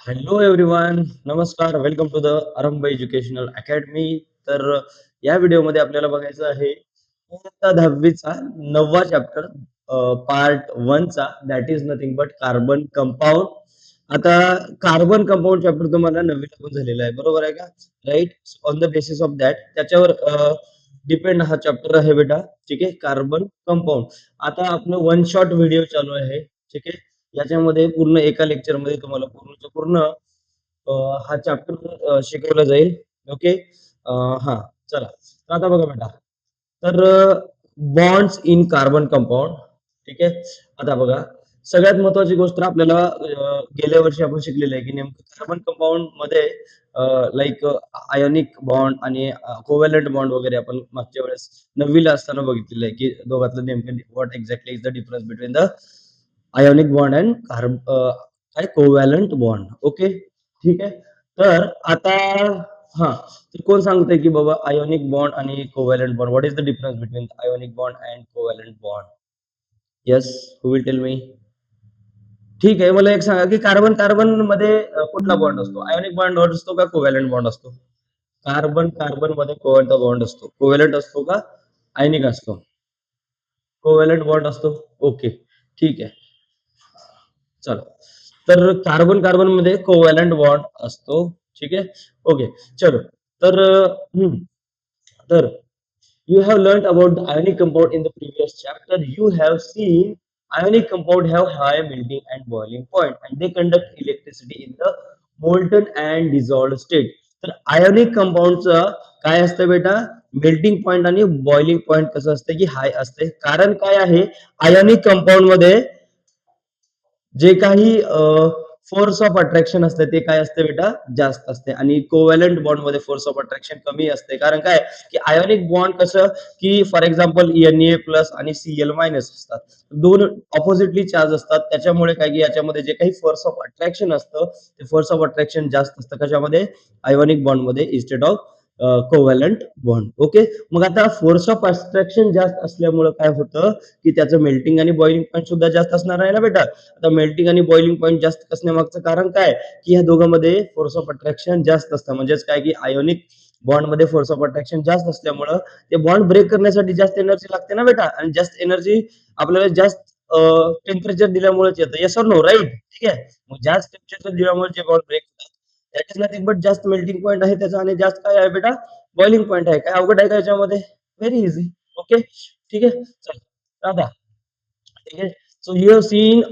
Hello everyone, नमस्कार. Welcome to the आरंभ educational academy. तर या व्हिडिओमध्ये आपल्याला बघायचं आहे इयत्ता 10वीचा 9वा चॅप्टर, पार्ट 1 चा, that is nothing but carbon compound. आता कार्बन कंपाऊंड चॅप्टर तुम्हाला नववीला पण झालेला आहे, बरोबर आहे का? Right. On the basis of that त्याच्यावर डिपेंड हा चॅप्टर आहे बेटा. ठीक आहे, कार्बन कंपाऊंड. आता आपलं वन शॉट व्हिडिओ चालू आहे. ठीक आहे, याच्यामध्ये पूर्ण एका लेक्चर मध्ये तुम्हाला पूर्णच्या पूर्ण हा चॅप्टर शिकवला जाईल. ओके. हा, चला. तर आता बघा बेटा, तर बॉन्ड्स इन कार्बन कंपाऊंड. ठीक आहे. आता बघा, सगळ्यात महत्वाची गोष्ट आपल्याला गेल्या वर्षी आपण शिकलेलं आहे की नेमकं कार्बन कंपाऊंड मध्ये लाईक आयोनिक बॉन्ड आणि कोव्हॅलंट बॉन्ड वगैरे आपण मागच्या वेळेस नववीला असताना बघितलेलं आहे की दोघातलं नेमकं what exactly is the difference between the ionic bond and काय कोव्हॅलंट बॉन्ड. ओके, ठीक आहे. तर आता हा, तर कोण सांगतंय की बाबा आयोनिक बॉन्ड आणि covalent bond, what is the difference between ionic bond and covalent bond? Yes, who will tell me? ठीक आहे, मला एक सांगा की कार्बन कार्बन मध्ये कुठला बॉन्ड असतो? आयोनिक बॉन्ड असतो का कोव्हॅलंट बॉन्ड असतो? कार्बन कार्बन मध्ये कोणता बॉन्ड असतो? कोव्हॅलंट असतो का आयनिक असतो? कोव्हॅलंट बॉन्ड असतो. ओके, ठीक आहे. चलो, तर कार्बन कार्बन मध्ये कोव्हॅलंट बॉन्ड असतो. ठीक आहे. ओके, चलो. तर तर you have learned about the ionic compound in the previous chapter. You have seen ionic compound have high melting and boiling point, and they conduct electricity in the molten and dissolved state. तर ionic कंपाऊंडचं काय असतं बेटा? Melting point आणि boiling point कसं असतं की हाय असते. कारण काय आहे, आयोनिक कंपाऊंड मध्ये जे काही फोर्स ऑफ अट्रॅक्शन असते ते काय असते बेटा? जास्त असते. आणि कोव्हॅलंट बॉन्ड मध्ये फोर्स ऑफ अट्रॅक्शन कमी असते. कारण काय की आयोनिक बॉन्ड कसं की फॉर एक्झाम्पल Na प्लस आणि Cl मायनस असतात, दोन ऑपोजिटली चार्ज असतात. त्याच्यामुळे काय की याच्यामध्ये जे काही फोर्स ऑफ अट्रॅक्शन असतं ते फोर्स ऑफ अट्रॅक्शन जास्त असतं कशामध्ये? आयोनिक बॉन्ड मध्ये instead of covalent bond. Okay. मग आता फोर्स ऑफ अट्रॅक्शन जास्त असल्यामुळे काय होतं की त्याचं मेल्टिंग आणि बॉइलिंग पॉईंट सुद्धा जास्त असणार आहे ना बेटा. आता मेल्टिंग आणि बॉइलिंग पॉईंट जास्त असण्यामागचं कारण काय की ह्या दोघांमध्ये फोर्स ऑफ अट्रॅक्शन जास्त असतं. म्हणजेच काय की आयोनिक बॉन्ड मध्ये फोर्स ऑफ अट्रॅक्शन जास्त असल्यामुळं ते बॉन्ड ब्रेक करण्यासाठी जास्त एनर्जी लागते ना बेटा. आणि जास्त एनर्जी आपल्याला जास्त टेम्परेचर दिल्यामुळेच येतं. Yes or no? राईट. ठीक आहे. मग जास्त टेम्परेचर दिल्यामुळे जे बॉन्ड ब्रेक होतात दॅट इज नथिंग बट जास्त मेल्टिंग पॉईंट आहे त्याचा आणि जास्त काय आहे बेटा? बॉइलिंग पॉईंट आहे. काय अवघड आहे का याच्यामध्ये? Very easy. ओके, ठीक आहे. चल आता, ठीक है. So you have seen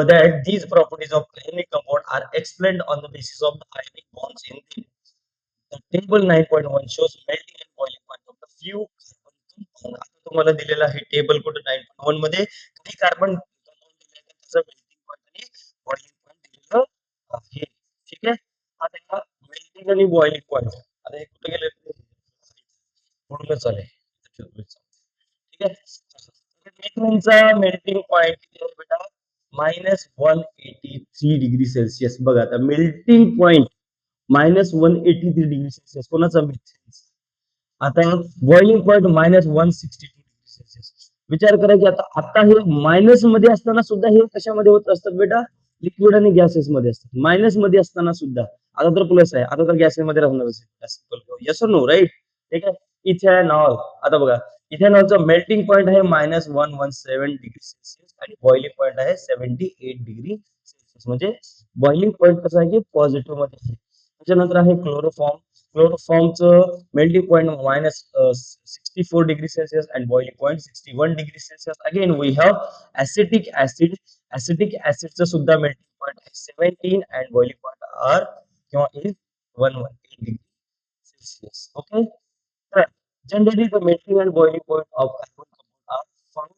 that these properties of ionic compound are explained on the basis of the ionic bonds in the table 9.1 shows melting and boiling point of the few carbon compound. आता तुम्हाला दिलेला आहे table कुठे 9.1 मध्ये काही carbon compound दिले आहेत त्याचं मेल्टिंग पॉइंट आणि बॉइलिंग पॉइंट दिलेलं आहे. ठीक आहे. आता या मेल्टिंग आणि बॉइलिंग पॉइंट, आता हे कुठे गेले? पूर्णच आले. ठीक आहे. मिथेनचा मेल्टिंग पॉइंट किती आहे बेटा? -183 डिग्री सेल्सिअस. बघा आता मेल्टिंग पॉइंट -183 डिग्री सेल्सिअस कोणाचा? मिथेन. आता बॉइलिंग पॉइंट -162 डिग्री सेल्सिअस. विचार करा की आता आता हे मायनस मध्ये असताना सुद्धा हे कशामध्ये होत असतात बेटा? लिक्विड आणि गॅसेस मध्ये असतात. मायनस मध्ये असताना सुद्धा. आता तर प्लस आहे, आता तर गॅसेस मध्ये राहणार. येस और नो? राईट. ठीक आहे. इथेनॉल. आता बघा, इथेनॉलचं मेल्टिंग पॉइंट आहे -117 डिग्री सेल्सिअस आणि बॉइलिंग पॉइंट आहे 78 डिग्री सेल्सिअस. म्हणजे बॉइलिंग पॉइंट कसं आहे की पॉझिटिव्ह मध्ये आहे. त्याच्यानंतर आहे क्लोरोफॉर्म. क्लोरोफॉर्मचं melting point -64 degree Celsius and boiling point 61 degree Celsius. Again we have acetic acid. Acetic ऍसिडचं सुद्धा मेल्टिंग पॉइंट आहे 17 and boiling point आर किंवा इज 118 डिग्री सेल्सिअस. ओके. तर generally the melting and boiling point of carbon compound are found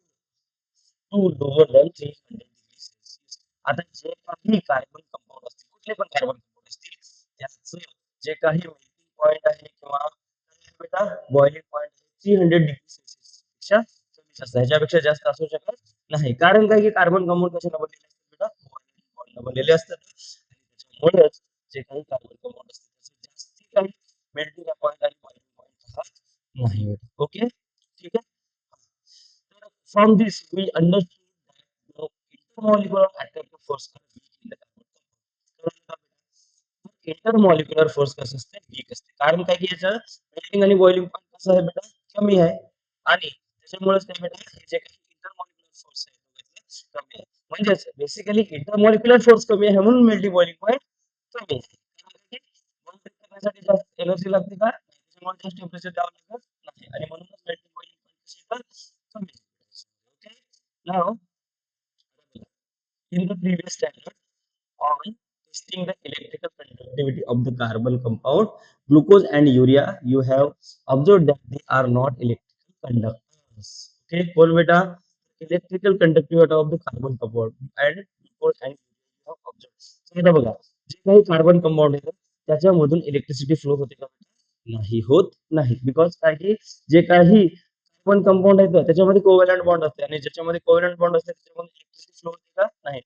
to lower than 300 degree Celsius. आता जे काही carbon compound असतील, कुठले पण कार्बन कंपाऊंड असतील, त्याचं जे काही मेल्टिंग पॉइंट आहे किंवा बेटा बॉइलिंग पॉइंट 300 डिग्री सेल्सिअस पेक्षा कमी असतं. ह्याच्यापेक्षा जास्त असू शकत नाही. कारण काय की कार्बन कंपाऊंड कशाने बनलेले असतात बेटा? बॉइलिंग बनलेले असतात. आणि त्याच्यामुळेच जे काही कार्बन कंपाऊंड असतात त्याचं जास्ती काही मेल्टिंग पॉइंट आणि बॉइलिंग पॉइंट राहत नाही बेटा. ओके, ठीक आहे. From this, we understood that the intermolecular attractive force are weak in the carbon compound. Intermolecular force कसं असते वीक असते. कारण काय की याचं मेल्टिंग आणि बॉइलिंग पॉईंट कसं आहे बेटा कमी आहे आणि त्याच्यामुळेच काय बेटा हे जे काही इंटरमॉलिक्युलर फोर्स आहे दोघांतले कमी आहे. म्हणजेच बेसिकली इंटरमॉलिक्युलर फोर्स कमी आहे म्हणून मेल्टिंग बॉइलिंग पॉईंट कमी आहे. बॉम्ब ब्रेक करण्यासाठी जास्त एनर्जी लागते का? त्याच्यामुळे जास्त टेम्परेचर द्यावं लागत नाही आणि म्हणूनच मेल्टिंग बॉइलिंग पॉईंट कशी येतात कमी. Okay now in the previous standard on testing the electrical conductivity of the carbon compound glucose and urea you have observed that they are not electrical conductors. Okay कोण बेटा electrical conductivity of the carbon compound and glucose and urea you have observed. आता बघा जे काही carbon compound आहे त्याच्यामधून electricity flow होते का नाही होत नाही बिकॉज काय की जे काही कार्बन कंपाऊंड आहे त्याच्यामध्ये कोव्हॅलंट बॉन्ड असते आणि ज्याच्यामध्ये कोव्हॅलंट बॉन्ड असते त्याच्यामध्ये इलेक्ट्रिसिटी फ्लो होते का नाही.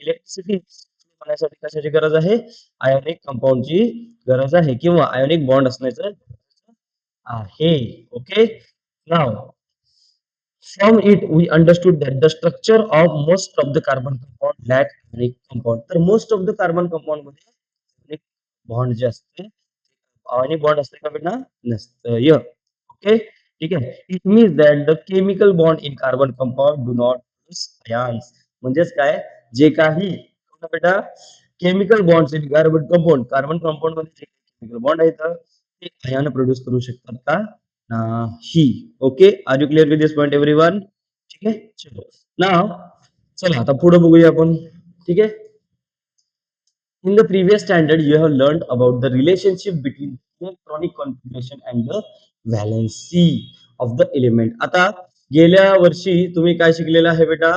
इलेक्ट्रिसिटी फ्लो होण्यासाठी कशाची गरज आहे आयोनिक कंपाऊंडची गरज आहे किंवा आयोनिक बॉन्ड असण्याचं आहे. Okay now from it we understood that the structure of most of the carbon compound lack ionic compound. तर most of the carbon compound मध्ये ionic bond जे असते ionic bond असते का बेटा नसतं. ओके ठीक आहे. It means that the chemical bond in carbon compound do not produce ions. म्हणजेच काय जे काही बेटा chemical bond in carbon compound मध्ये जे केमिकल बॉन्ड आहेत ते आयन प्रोड्यूस करू शकतात का नाही. Okay are you clear with this point everyone. ठीक आहे चलो नाव चला आता पुढे बघूया आपण. ठीक आहे. In the previous standard, you have learned about the relationship between electronic configuration and the valency of the element. आता गेल्या वर्षी तुम्ही काय शिकलेलं आहे बेटा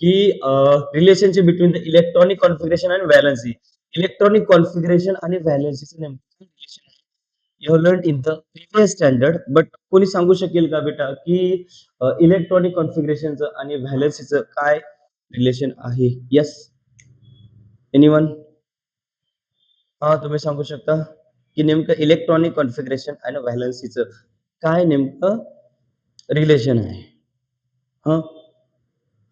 की relationship between the electronic configuration आणि व्हॅलन्सी. इलेक्ट्रॉनिक कॉन्फिगरेशन आणि व्हॅलन्सीचं नेमकं रिलेशन आहे. You have learn in the previous standard but कोणी सांगू शकेल का बेटा की इलेक्ट्रॉनिक कॉन्फिगरेशनचं आणि व्हॅलन्सीचं काय रिलेशन आहे. Yes anyone. हा तुम्ही सांगू शकता की नेमकं इलेक्ट्रॉनिक कॉन्फिगरेशन आणि व्हॅलन्सीचं काय नेमकं रिलेशन आहे. हा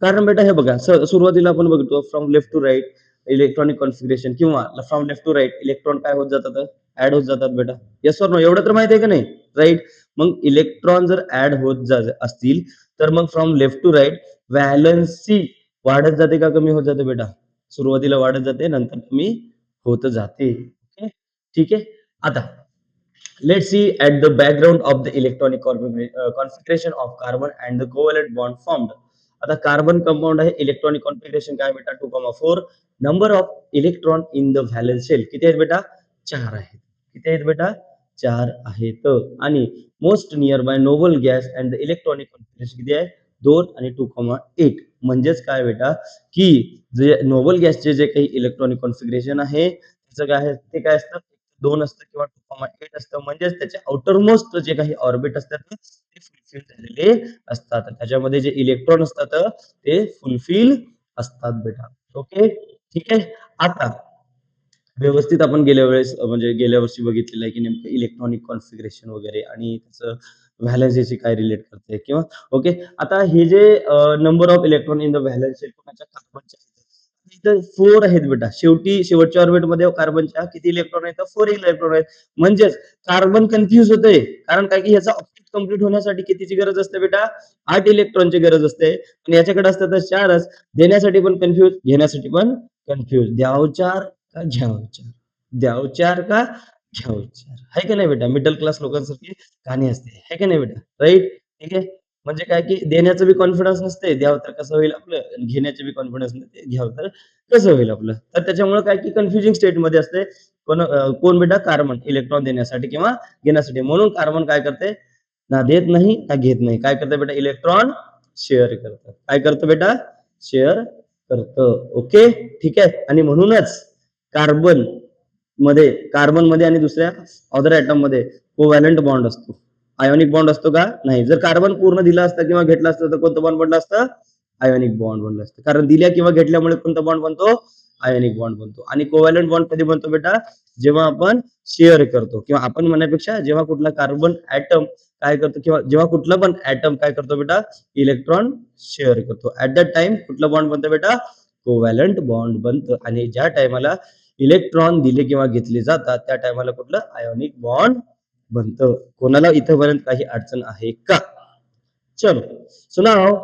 कारण बेटा हे बघा सुरुवातीला आपण बघतो from left to right electronic configuration किंवा from left to right electron काय होत जातात ऍड होत जातात बेटा. येस ऑर नो एवढं तर माहिती आहे का नाही राईट. मग इलेक्ट्रॉन जर ऍड होत असतील तर मग from left to right valency वाढत जाते का कमी होत जाते बेटा. सुरुवातीला वाढत जाते नंतर कमी होत जाते. ओके ठीक आहे. आता let's see at the background of the electronic configuration of carbon and the covalent bond formed. आता कार्बन कंपाऊंड आहे इलेक्ट्रॉनिक कॉन्फिगरेशन काय बेटा 2,4. Number of electron in the valence shell किती आहेत बेटा 4 आहेत. किती आहेत बेटा 4 आहेत. आणि most nearby noble gas and the electronic configuration किती आहे 2 आणि 2,8. म्हणजेच काय बेटा की जे नोबल गॅसचे जे काही इलेक्ट्रॉनिक कॉन्फिगरेशन आहे त्याचं काय आहे ते काय असतं 2 असतं किंवा 2,8 असतं. म्हणजेच त्याचे आउटरमोस्ट जे काही ऑर्बिट असतात ते फुलफिल झालेले असतात. त्याच्यामध्ये जे इलेक्ट्रॉन असतात ते फुलफिल असतात बेटा. ओके ठीक आहे. आता व्यवस्थित आपण गेल्या वेळेस म्हणजे गेल्या वर्षी बघितलेलं आहे की नेमकं इलेक्ट्रॉनिक कॉन्फिगरेशन वगैरे आणि त्याचं व्हॅलन्सीशी काय रिलेट करते किंवा ओके. आता हे जे number of electron in the valence shell कोणाच्या कार्बनच्या इथं 4 आहेत बेटा. शेवटच्या ऑर्बिट मध्ये कार्बनच्या किती इलेक्ट्रॉन आहेत 4 इलेक्ट्रॉन आहेत. म्हणजेच कार्बन कन्फ्युज होते कारण काय की ह्याचा ऑर्बिट कंप्लीट होण्यासाठी कितीची गरज असते बेटा 8 इलेक्ट्रॉनची गरज असते आणि याच्याकडे असतात 4च. देण्यासाठी पण कन्फ्युज घेण्यासाठी पण कन्फ्युज. द्याव 4 का घ्याव 4 द्याव 4 का घ्याव 4 आहे का नाही बेटा. मिडल क्लास लोकांसारखी कहाणी असते है का नाही बेटा राईट. ठीक आहे. म्हणजे काय की देण्याचं बी कॉन्फिडन्स नसते द्यावं तर कसं होईल आपलं घेण्याचे बी कॉन्फिडन्स नसते घ्यावं तर कसं होईल आपलं. तर त्याच्यामुळे काय की कन्फ्युजिंग स्टेट मध्ये असते कोण बेटा कार्बन इलेक्ट्रॉन देण्यासाठी किंवा घेण्यासाठी. म्हणून कार्बन काय करते ना देत नाही ना घेत नाही. काय करतं बेटा इलेक्ट्रॉन शेअर करतं. काय करतं बेटा शेअर करतं. ओके ठीक आहे. आणि म्हणूनच कार्बन मध्ये आणि दुसऱ्या अदर ऍटम मध्ये कोव्हॅलंट बॉन्ड असतो. आयोनिक बॉन्ड असतो का नाही. जर कार्बन पूर्ण दिला असतं किंवा घेतला असतं तर कोणतं बॉन्ड बनलं असतं आयोनिक बॉन्ड बनलं असतं. कारण दिल्या किंवा घेतल्यामुळे कोणता बॉन्ड बनतो आयोनिक बॉन्ड बनतो. आणि कोव्हॅलंट बॉन्ड कधी बनतो बेटा जेव्हा आपण शेअर करतो किंवा आपण म्हणण्यापेक्षा जेव्हा कुठला कार्बन ऍटम काय करतो किंवा जेव्हा कुठला पण ऍटम काय करतो बेटा इलेक्ट्रॉन शेअर करतो ऍट दॅट टाइम कुठला बॉन्ड बनतो बेटा कोव्हॅलंट बॉन्ड बनतं. आणि ज्या टायमाला इलेक्ट्रॉन दिले किंवा घेतले जातात त्या टायमाला कुठलं आयोनिक बॉन्ड बनतं. कोणाला इथपर्यंत काही अडचण आहे का? चलो सो नाव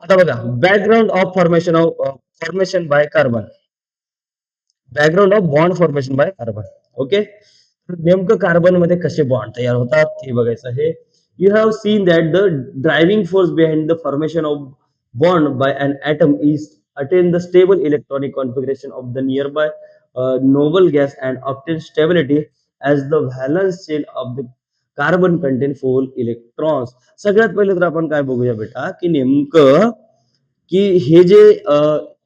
आता बघा background of formation by carbon. Background of bond formation by carbon. Okay, नेमकं कार्बन मध्ये कसे बॉन्ड तयार होतात हे बघायचं आहे. You have seen that the driving force behind the formation of bond by an atom is attain the stable electronic configuration of the nearby noble gas and obtain stability as the valence shell of the carbon contain 4 electrons. सगळ्यात पहिले तर आपण काय बघूया बेटा की नेमकं की हे जे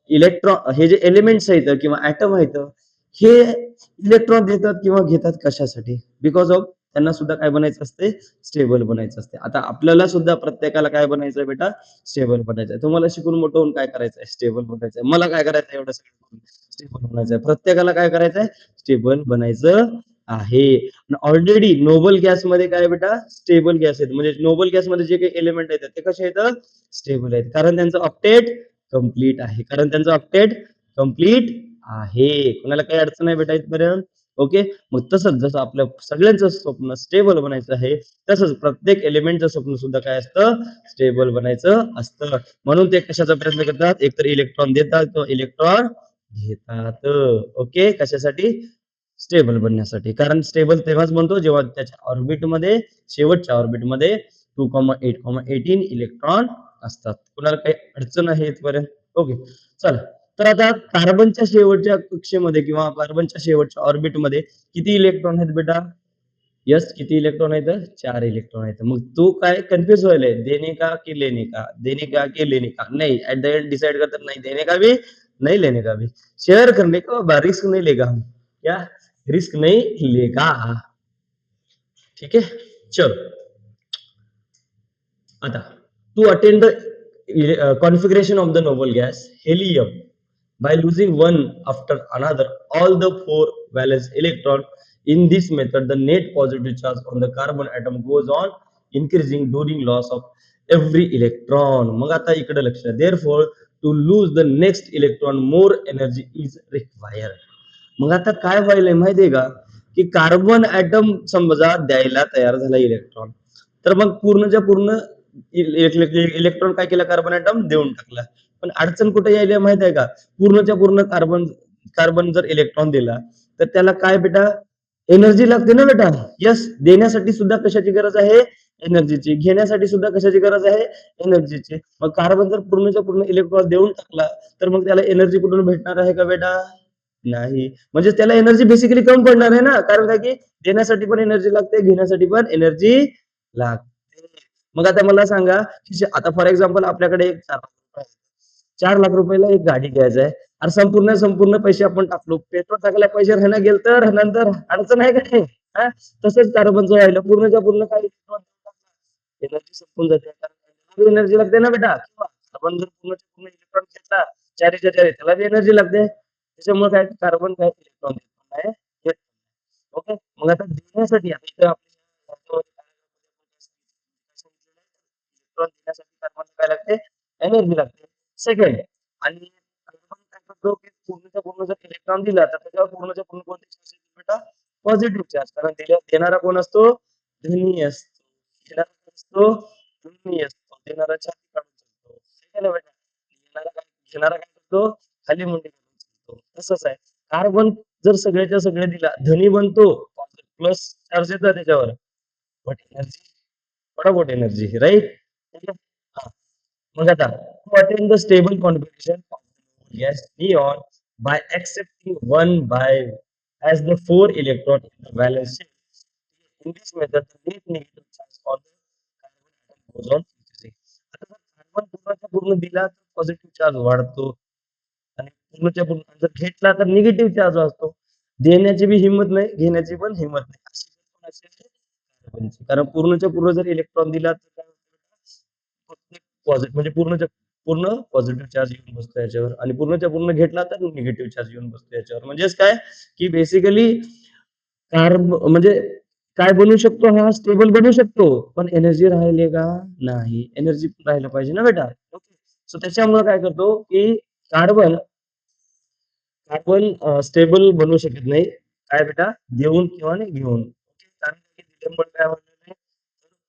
इलेक्ट्रॉन हे जे एलिमेंट्स आहेत किंवा ऍटम आहेत हे इलेक्ट्रॉन देतात किंवा घेतात कशासाठी? बिकॉज ऑफ त्यांना सुद्धा काय बनायचं असते? स्टेबल बनायचं असते. आता आपल्याला सुद्धा प्रत्येकाला काय बनायचंय बेटा? स्टेबल बनायचंय. तुम्हाला शिकून मोठं होऊन काय करायचंय? स्टेबल बनायचंय. मला काय करायचंय? एवढं सगळं स्टेबल बनायचंय. प्रत्येकाला काय करायचंय? स्टेबल बनायचं आहे. ऑलरेडी नोबल गॅस मध्ये काय बेटा? स्टेबल गॅस आहेत. म्हणजे नोबल गॅस मध्ये जे काही एलिमेंट आहेत ते कसे आहेत? स्टेबल आहेत. कारण त्यांचं ऑक्टेट कम्प्लीट आहे. कारण त्यांचं ऑक्टेट कम्प्लीट आहे. कोणाला काही अडचण नाही बेटा इथपर्यंत? ओके, मग तसंच जसं आपल्या सगळ्यांचं स्वप्न स्टेबल बनायचं आहे तसंच प्रत्येक एलिमेंटचं स्वप्न सुद्धा काय असतं? स्टेबल बनायचं असतं. म्हणून ते कशाचा प्रयत्न करतात? एकतर इलेक्ट्रॉन देतात किंवा इलेक्ट्रॉन घेतात. ओके, कशासाठी? स्टेबल बनण्यासाठी. कारण स्टेबल तेव्हाच बनतो जेव्हा त्याच्या ऑर्बिटमध्ये शेवटच्या ऑर्बिटमध्ये 2,8,18 इलेक्ट्रॉन असतात. कुणाला काही अडचण आहे इथपर्यंत? ओके, चला. तर आता कार्बनच्या शेवटच्या कक्षेमध्ये किंवा कार्बनच्या शेवटच्या ऑर्बिटमध्ये किती इलेक्ट्रॉन आहेत बेटा? यस, किती इलेक्ट्रॉन आहेत? 4 इलेक्ट्रॉन आहेत. मग तू काय कन्फ्युज व्हायलाय? देणे का की लेणे का? देणे का की लेणे का? नाही, ऍट द एंड डिसाइड करतात नाही देणे का भी नहीं लेने का भी. शेअर करने का बाबा, रिस्क नहीं लेगा हम. क्या? रिस्क नहीं लेगा. ठीक है, चलो. आता to attend the configuration of the noble gas helium by losing one after another all the 4 valence electron. In this method the net positive charge on the carbon atom goes on increasing during loss of every electron. मग आता इकडे लक्ष द्या. Therefore to lose the next electron more energy is required. मग आता काय व्हायलंय माहितीये का की कार्बन ऍटम समजा द्यायला तयार झाला इलेक्ट्रॉन, तर मग पूर्णच्या पूर्ण इलेक्ट्रॉन काय केला? कार्बन ऍटम देऊन टाकला. पण अडचण कुठे यायला माहित आहे का? पूर्णच्या पूर्ण कार्बन कार्बन जर इलेक्ट्रॉन दिला तर त्याला काय बेटा? एनर्जी लागते ना बेटा. यस, देण्यासाठी सुद्धा कशाची गरज आहे? एनर्जीची. घेण्यासाठी सुद्धा कशाची गरज आहे? एनर्जीची. मग कार्बन जर पूर्णच्या पूर्ण इलेक्ट्रॉन देऊन टाकला तर मग त्याला एनर्जी कुठून भेटणार आहे का बेटा? नाही. म्हणजे त्याला एनर्जी बेसिकली कमी पडणार आहे ना, कारण काय की देण्यासाठी पण एनर्जी लागते, घेण्यासाठी पण एनर्जी लागते. मग आता मला सांगा की आता फॉर एक्झाम्पल आपल्याकडे एक 4 लाख रुपयाला एक गाडी घ्यायचं आहे. आणि संपूर्ण संपूर्ण पैसे आपण टाकलो, पेट्रोल टाकायला पैसे राहणार गेल तर नंतर अडचण आहे का नाही? हा? तसंच कार्बनचं राहिलं पूर्णच्या पूर्ण काय एनर्जी संपून जाते. कारण एनर्जी लागते ना बेटा. किंवा आपण जर पूर्णच्या पूर्ण इलेक्ट्रॉन घेतला चारीच्या चारी त्याला बी एनर्जी लागते. त्याच्यामुळे काय कार्बन काय इलेक्ट्रॉन देत नाही. ओके, मग आता देण्यासाठी आता इथं इलेक्ट्रॉन देण्यासाठी कार्बन काय लागते? एनर्जी लागते. सेकंड, आणि कार्बन काय करतो की पूर्णच्या पूर्ण जर इलेक्ट्रॉन दिला तर त्याच्यावर पूर्णच्या पूर्ण कोणते चार्ज येतील बेटा? Positive charge. कारण देणारा कोण असतो? धनी असतो. देणारा कोण असतो? धनी असतो. देणारा छाती काढून चालतो. ठीक आहे ना बेटा? घेणारा काय करतो? खाली मुंडी काढून चालतो. तसंच आहे. कार्बन जर सगळ्याच्या सगळे दिला धनी बनतो, प्लस चार्ज येतात त्याच्यावर, बट एनर्जी फटाफट एनर्जी, राईट? ठीक आहे. हा. मग आता to attain the stable configuration of the gas neon by accepting one by as the 4 electron in the valence shell. In this method, the net negative charge on the carbon atom goes on increasing. आता जर carbon पूर्णच्या पूर्ण दिला तर positive charge वाढतो आणि पूर्णच्या पूर्ण जर घेतला तर निगेटिव्ह चार्ज असतो. देण्याची बी हिंमत नाही, घेण्याची पण हिंमत नाही. अशी पण असेल कार्बनची. कारण पूर्णच्या पूर्ण जर इलेक्ट्रॉन दिला तर काय होतं? पॉझिटिव्ह म्हणजे पूर्णच्या पूर्ण पॉझिटिव्ह चार्ज येऊन बसतो याच्यावर आणि पूर्णच्या पूर्ण घेतला तर निगेटिव्ह चार्ज येऊन बसतो याच्यावर. म्हणजेच काय की बेसिकली म्हणजे काय बनू शकतो? हा स्टेबल बनू शकतो, पण एनर्जी राहिले का? नाही. एनर्जी राहायला पाहिजे ना बेटा. ओके, सो त्याच्यामुळे काय करतो की कार्बन कार्बन स्टेबल बनवू शकत नाही. काय बेटा? देऊन किंवा नाही घेऊन. ओके. कारण की दिल्यामुळे काय होणार नाही,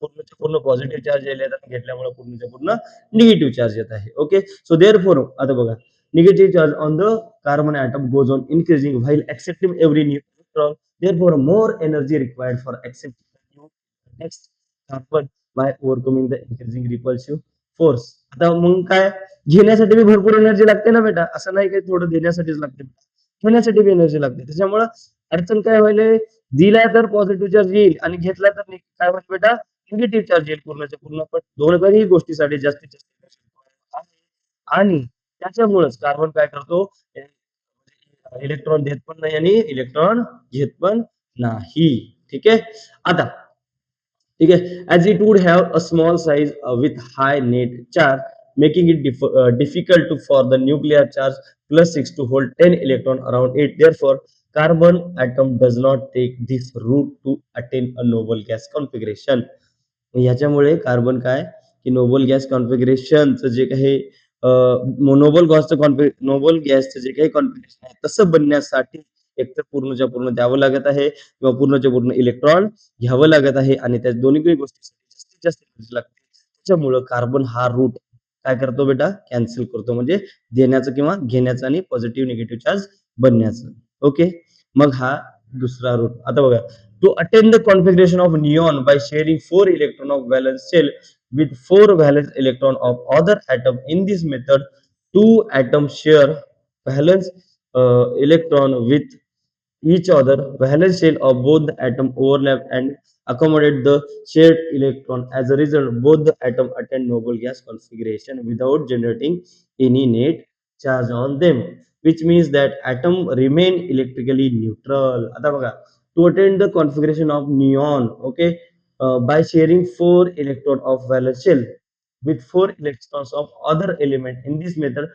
पूर्णच्या पूर्ण पॉझिटिव्ह चार्ज यायला आणि घेतल्यामुळे पूर्णच्या पूर्ण निगेटिव्ह चार्ज येत आहे. ओके. सो देअरफॉर आता बघा, negative charge on the carbon atom goes on increasing while accepting every new electron. Therefore, more energy required for accepting the new next carbon by overcoming the increasing repulsive force. आता मग काय, घेण्यासाठी बी भरपूर energy लागते ना बेटा, असं नाही काही थोडं देण्यासाठीच लागते, घेण्यासाठी बी एनर्जी लागते. त्याच्यामुळं अडचण काय व्हायला, दिला तर पॉझिटिव्ह चार्ज येईल आणि घेतला तर काय होईल बेटा, निगेटिव्ह चार्ज येईल पूर्णच्या पूर्ण. पण दोन्ही गोष्टीसाठी जास्तीत जास्त energy required आहे. आणि त्याच्यामुळेच कार्बन काय करतो, इलेक्ट्रॉन देत पण नाही आणि इलेक्ट्रॉन घेत पण नाही. ठीक आहे. आता ठीक आहे, as it would have a small size with high net charge, making it difficult to for the nuclear charge plus 6 to hold 10 electron around it. Therefore, carbon atom does not take this route to attain a noble gas configuration. ह्याच्यामुळे carbon काय, की noble gas कॉन्फिगरेशनचं जे काही Nobel गॅसचं जे काही configuration आहे तसं बनण्यासाठी एकतर पूर्णच्या पूर्ण द्यावं लागत आहे किंवा पूर्णच्या पूर्ण इलेक्ट्रॉन घ्यावं लागत आहे आणि त्या दोन्ही गोष्टीसाठी जास्तीत जास्त एनर्जी लागते. त्याच्यामुळं कार्बन हा रूट काय करतो बेटा, कॅन्सल करतो, म्हणजे देण्याचं किंवा घेण्याचं आणि पॉझिटिव्ह निगेटिव्ह चार्ज बनण्याचं. ओके. मग हा दुसरा रूट. आता बघा, to attain the configuration of neon by sharing 4 electron of valence shell with 4 valence electron of other atom. In this method, two atoms share valence electron with each other. Valence shell of both the atom overlap and accommodate the shared electron. As a result, both the atom attain noble gas configuration without generating any net charge on them, which means that atom remain electrically neutral. आता बघा, to attain the configuration of neon, okay, by sharing 4 electron of valence shell with 4 electrons of other element. In this method,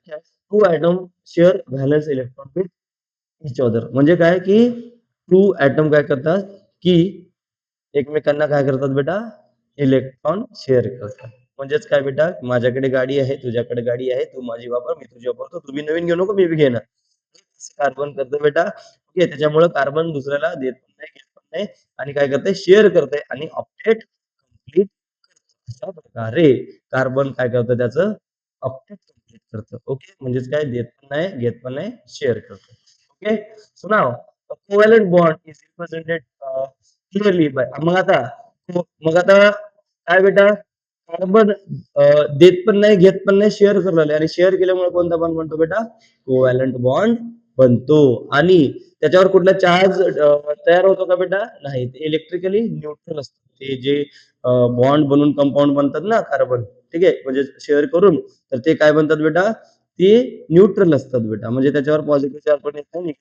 two atom share valence electron with each other. म्हणजे काय, की to atom काय करतात, की एकमेकांना काय करतात बेटा, इलेक्ट्रॉन शेअर करतात. म्हणजेच काय बेटा, माझ्याकडे गाडी आहे, तुझ्याकडे गाडी आहे, तू माझी वापर, मी तुझी वापरतो, तुम्ही नवीन घेऊ नको, मी बी घेणार. कार्बन करतो बेटा. ओके. त्याच्यामुळे कार्बन दुसऱ्याला देत पण नाही, घेत पण नाही आणि काय करते, शेअर करते आणि ऑक्टेट कंप्लीट. अशा प्रकारे कार्बन काय करतं, त्याचं ऑक्टेट कंप्लीट करतं. ओके. म्हणजेच काय, देत पण नाही, घेत पण नाही, शेअर करतं. Okay. So now covalent bond is represented clearly by. मग आता काय बेटा, कार्बन देत पण नाही, घेत पण नाही, शेअर करू लागले आणि शेअर केल्यामुळे कोणता बॉन्ड बनतो बेटा, कोव्हॅलंट बॉन्ड बनतो. आणि त्याच्यावर कुठला चार्ज तयार होतो का बेटा, नाही. ते इलेक्ट्रिकली न्यूट्रल असतं. ते जे बॉन्ड बनून कंपाऊंड बनतात ना कार्बन, ठीक आहे, म्हणजे शेअर करून, तर ते काय बनतात बेटा, ते न्यूट्रल असतात बेटा. म्हणजे त्याच्यावर पॉझिटिव्ह चार्ज पण येत नाही,